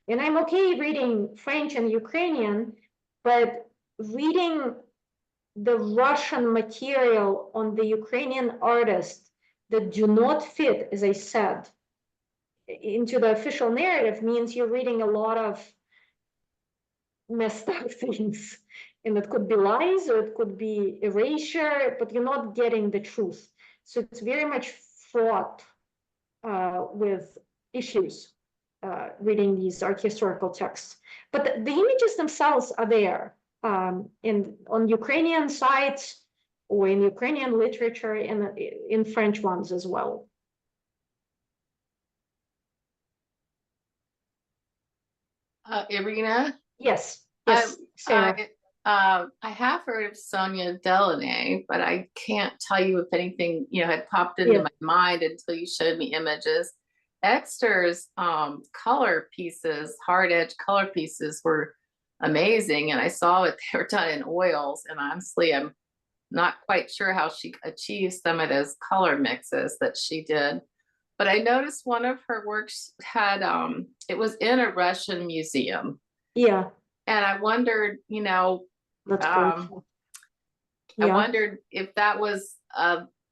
And I'm okay reading French and Ukrainian, but reading the Russian material on the Ukrainian artists that do not fit, as I said, into the official narrative means you're reading a lot of messed up things. And it could be lies or it could be erasure, but you're not getting the truth. So it's very much fraught with issues reading these art historical texts. But the images themselves are there on Ukrainian sites or in Ukrainian literature and in French ones as well. Irina? Yes, Sarah. I have heard of Sonia Delaunay, but I can't tell you if anything, had popped into my mind until you showed me images. Exter's color pieces, hard edge color pieces were amazing. And I saw it, they were done in oils. And honestly, I'm not quite sure how she achieved some of those color mixes that she did. But I noticed one of her works had, it was in a Russian museum. Yeah. And I wondered, I wondered if that was,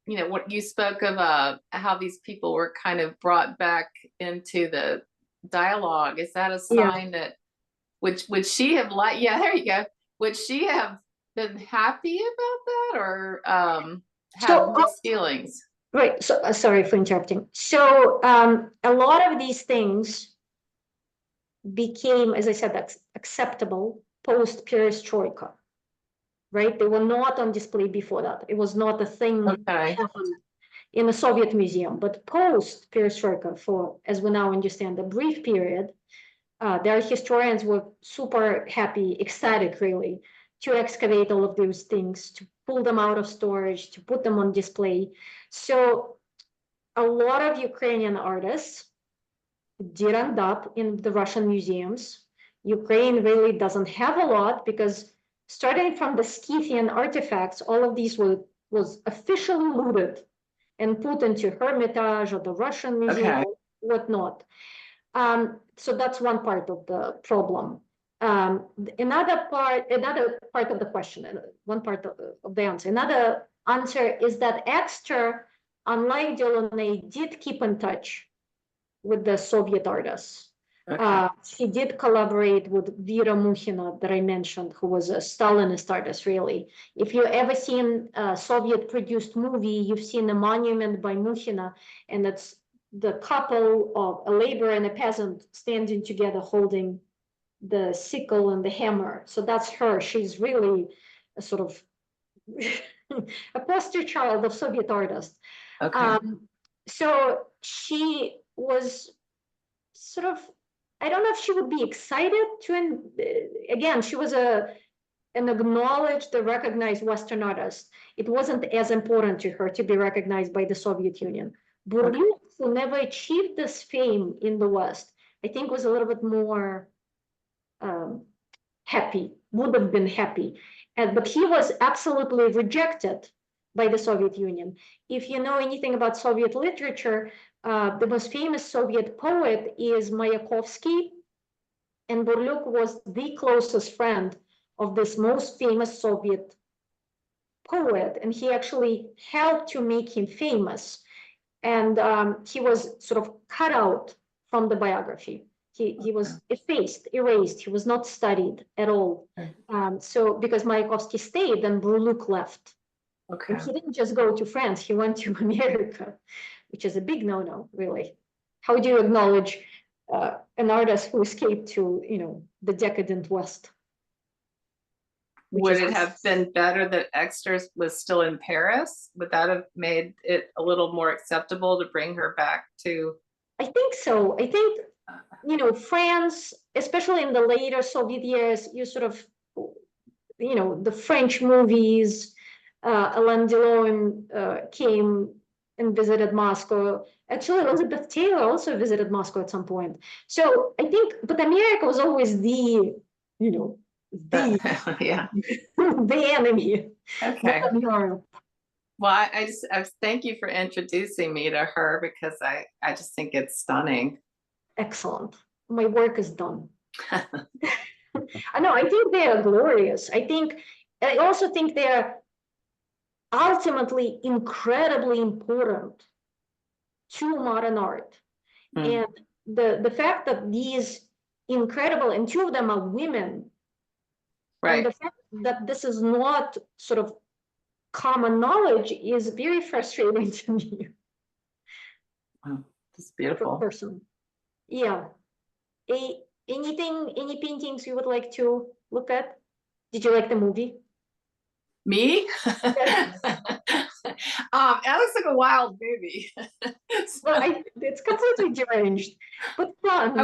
what you spoke of, how these people were kind of brought back into the dialogue. Is that a sign that, would she have liked, there you go. Would she have been happy about that or have mixed feelings? Right. So sorry for interrupting. So a lot of these things became, as I said, acceptable post-perestroika, right? They were not on display before that. It was not a thing in the Soviet museum, but post-perestroika, for, as we now understand, a brief period, their historians were super happy, ecstatic really, to excavate all of those things, to pull them out of storage, to put them on display. So a lot of Ukrainian artists did end up in the Russian museums. Ukraine really doesn't have a lot because starting from the Scythian artifacts, all of these was officially looted and put into Hermitage or the Russian museum or whatnot. So that's one part of the problem. Another part of the question, one part of the answer. Another answer is that Exter, unlike Delaunay, did keep in touch with the Soviet artists. Okay. She did collaborate with Vera Mukhina that I mentioned, who was a Stalinist artist, really. If you ever seen a Soviet-produced movie, you've seen a monument by Mukhina, and it's the couple of a laborer and a peasant standing together holding the sickle and the hammer. So that's her. She's really a sort of a poster child of Soviet artists. Okay. So she was sort of, I don't know if she would be excited to, again, she was an acknowledged, recognized Western artist. It wasn't as important to her to be recognized by the Soviet Union. Burliuk, who never achieved this fame in the West, I think was a little bit more happy, would have been happy. But he was absolutely rejected by the Soviet Union. If you know anything about Soviet literature, the most famous Soviet poet is Mayakovsky, and Burliuk was the closest friend of this most famous Soviet poet, and he actually helped to make him famous. And he was sort of cut out from the biography. He was effaced, erased. He was not studied at all. So because Mayakovsky stayed, then Burliuk left. Okay. And he didn't just go to France, he went to America, which is a big no-no, really. How do you acknowledge an artist who escaped to, the decadent West? Would it have been better that Exter was still in Paris? Would that have made it a little more acceptable to bring her back to? I think so. I think, France, especially in the later Soviet years, you sort of, the French movies, Alain Delon came and visited Moscow. Actually, Elizabeth Taylor also visited Moscow at some point. So I think, but America was always the Yeah. the enemy. Okay. Not Europe. Well, I thank you for introducing me to her, because I just think it's stunning. Excellent. My work is done. I know, I think they are glorious. I also think they're ultimately incredibly important to modern art. And the fact that these incredible, and two of them are women, Right. and the fact that this is not sort of common knowledge is very frustrating to me. Wow, it's beautiful. Person. Yeah. Any paintings you would like to look at? Did you like the movie? Me? That looks like a wild movie. Well, it's completely deranged, but fun. I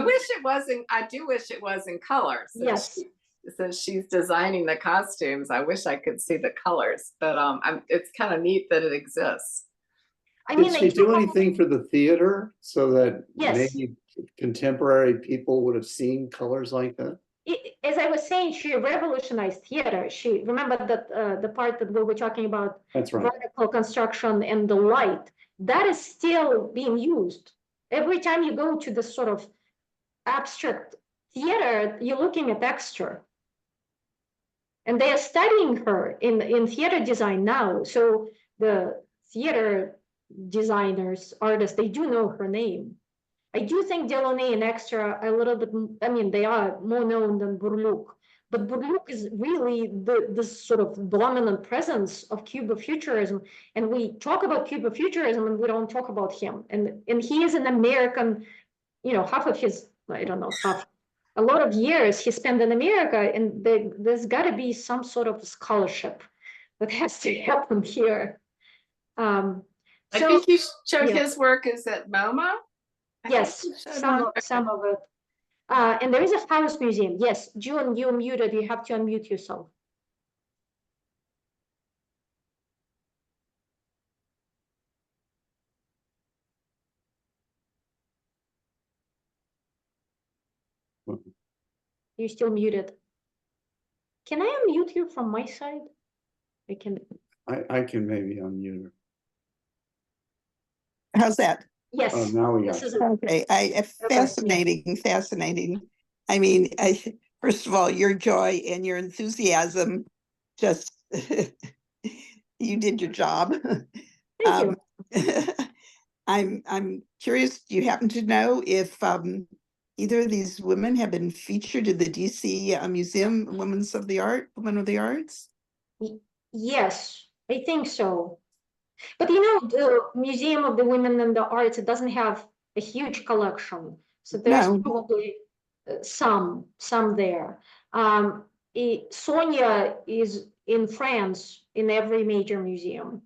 do wish it was in color. Yes. Since she's designing the costumes, I wish I could see the colors, but it's kind of neat that it exists. Did she do anything for the theater so that yes, maybe contemporary people would have seen colors like that? As I was saying, she revolutionized theater. She remembered that the part that we were talking about, that's right, vertical construction and the light, that is still being used. Every time you go to this sort of abstract theater, you're looking at Exter. And they are studying her in theater design now. So the theater designers, artists, they do know her name. I do think Delaunay and Exter are a little bit, they are more known than Burliuk. But Burliuk is really this sort of dominant presence of Cubofuturism. And we talk about Cubofuturism and we don't talk about him. And he is an American, half of his, I don't know, a lot of years he spent in America, and there's got to be some sort of scholarship that has to happen here. I think you showed his work is at MoMA. Yes, some of it. And there is a house museum. Yes, June, you're muted. You have to unmute yourself. You're still muted. Can I unmute you from my side? I can. I can maybe unmute her. How's that? Yes. Oh, now we This got is you. Okay, fascinating. I mean, first of all, your joy and your enthusiasm, just you did your job. Thank you. I'm curious, do you happen to know if either of these women have been featured in the DC Museum Women of the Arts? Yes, I think so. But you know, the Museum of the Women and the Arts, it doesn't have a huge collection. So there's No. probably some there. Sonia is in France in every major museum.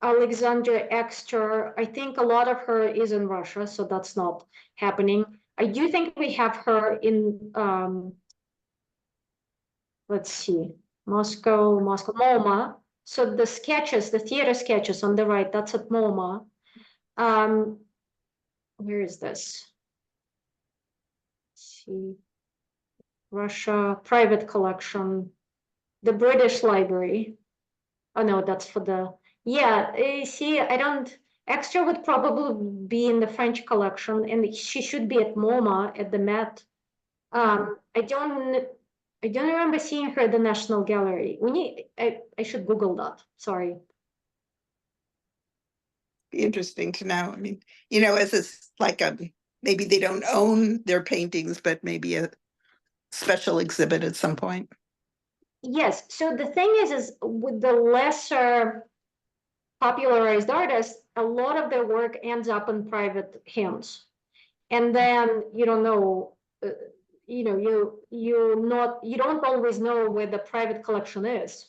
Alexandra Exter, I think a lot of her is in Russia, so that's not happening. I do think we have her in, let's see, Moscow, MoMA. So the sketches, the theater sketches on the right, that's at MoMA. Where is this? Let's see, Russia, private collection, the British Library. Oh no, that's for the, yeah, see, Extra would probably be in the French collection, and she should be at MoMA at the Met. I don't remember seeing her at the National Gallery. I should Google that. Sorry. Be interesting to know. I mean, you know, as it's like maybe they don't own their paintings, but maybe a special exhibit at some point. Yes. So the thing is with the lesser popularized artists, a lot of their work ends up in private hands, and then you don't know. You know, you don't always know where the private collection is.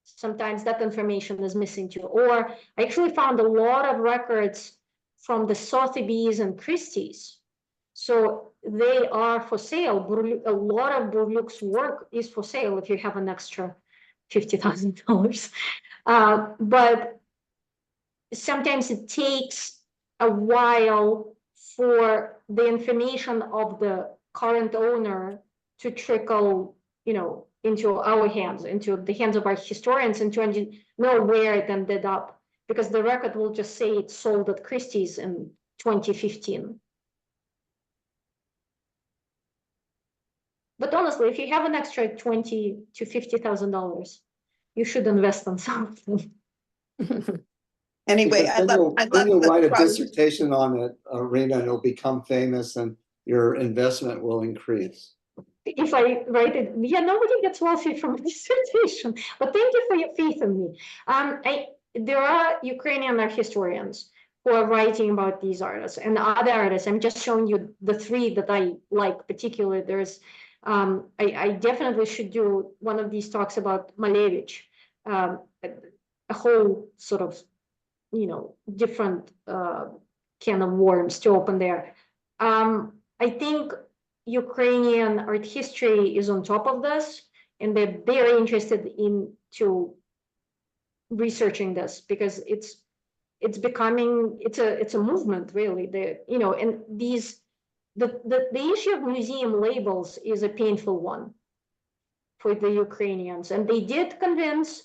Sometimes that information is missing too. Or I actually found a lot of records from the Sotheby's and Christie's. So they are for sale. A lot of Burliuk's work is for sale if you have an extra $50,000. But sometimes it takes a while for the information of the current owner to trickle, you know, into our hands, into the hands of our historians, and to know where it ended up, because the record will just say it sold at Christie's in 2015. But honestly, if you have an extra $20,000 to $50,000, you should invest in something. Anyway, Then you'll write a dissertation on it, Irina, and it'll become famous, and your investment will increase. If I write it, yeah, nobody gets wealthy from a dissertation. But thank you for your faith in me. There are Ukrainian art historians who are writing about these artists and other artists. I'm just showing you the three that I like particularly. There's, I definitely should do one of these talks about Malevich, a whole sort of, you know, different can of worms to open there. I think Ukrainian art history is on top of this, and they're very interested into researching this, because it's becoming, it's a movement, really. You know, and the issue of museum labels is a painful one for the Ukrainians, and they did convince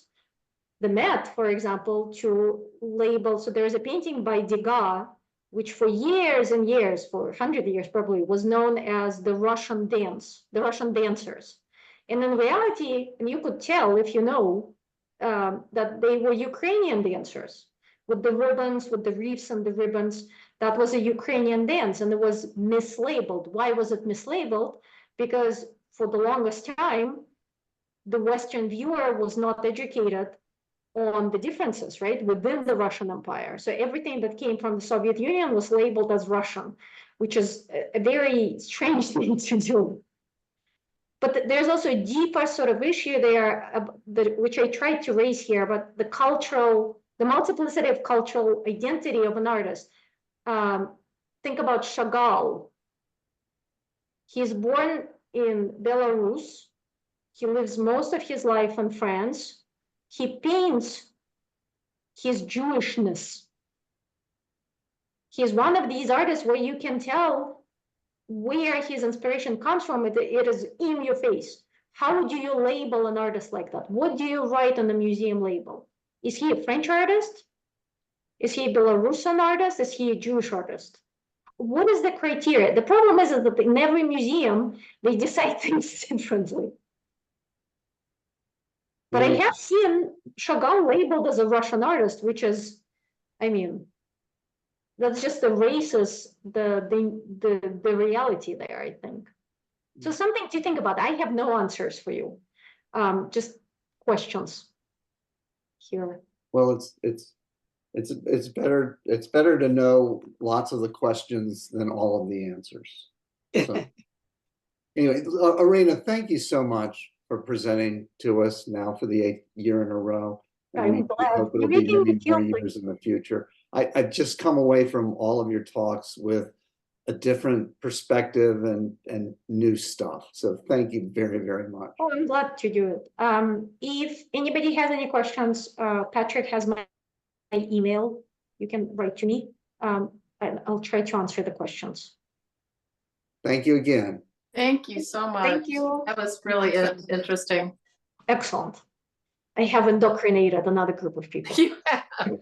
the Met, for example, to label. So there's a painting by Degas, which for years and years, for 100 years probably, was known as the Russian dance, the Russian dancers. And in reality, and you could tell if you know, that they were Ukrainian dancers with the ribbons, with the wreaths and the ribbons. That was a Ukrainian dance, and it was mislabeled. Why was it mislabeled? Because for the longest time, the Western viewer was not educated on the differences, right, within the Russian Empire. So everything that came from the Soviet Union was labeled as Russian, which is a very strange thing to do. But there's also a deeper sort of issue there, which I tried to raise here, but the multiplicity of cultural identity of an artist. Think about Chagall. He's born in Belarus. He lives most of his life in France. He paints his Jewishness. He's one of these artists where you can tell where his inspiration comes from. It is in your face. How do you label an artist like that? What do you write on the museum label? Is he a French artist? Is he a Belarusian artist? Is he a Jewish artist? What is the criteria? The problem is that in every museum, they decide things differently. But I have seen Chagall labeled as a Russian artist, which is, I mean, that's just erases the reality there, I think. So something to think about. I have no answers for you. Just questions here. Well, it's better to know lots of the questions than all of the answers. So, anyway, Irina, thank you so much for presenting to us now for the 8th year in a row. And we hope it'll be many more years in the future. I've just come away from all of your talks with a different perspective and new stuff. So thank you very, very much. Oh, I'm glad to do it. If anybody has any questions, Patrick has my email. You can write to me, and I'll try to answer the questions. Thank you again. Thank you so much. Thank you. That was really interesting. Excellent. I have indoctrinated another group of people. You have.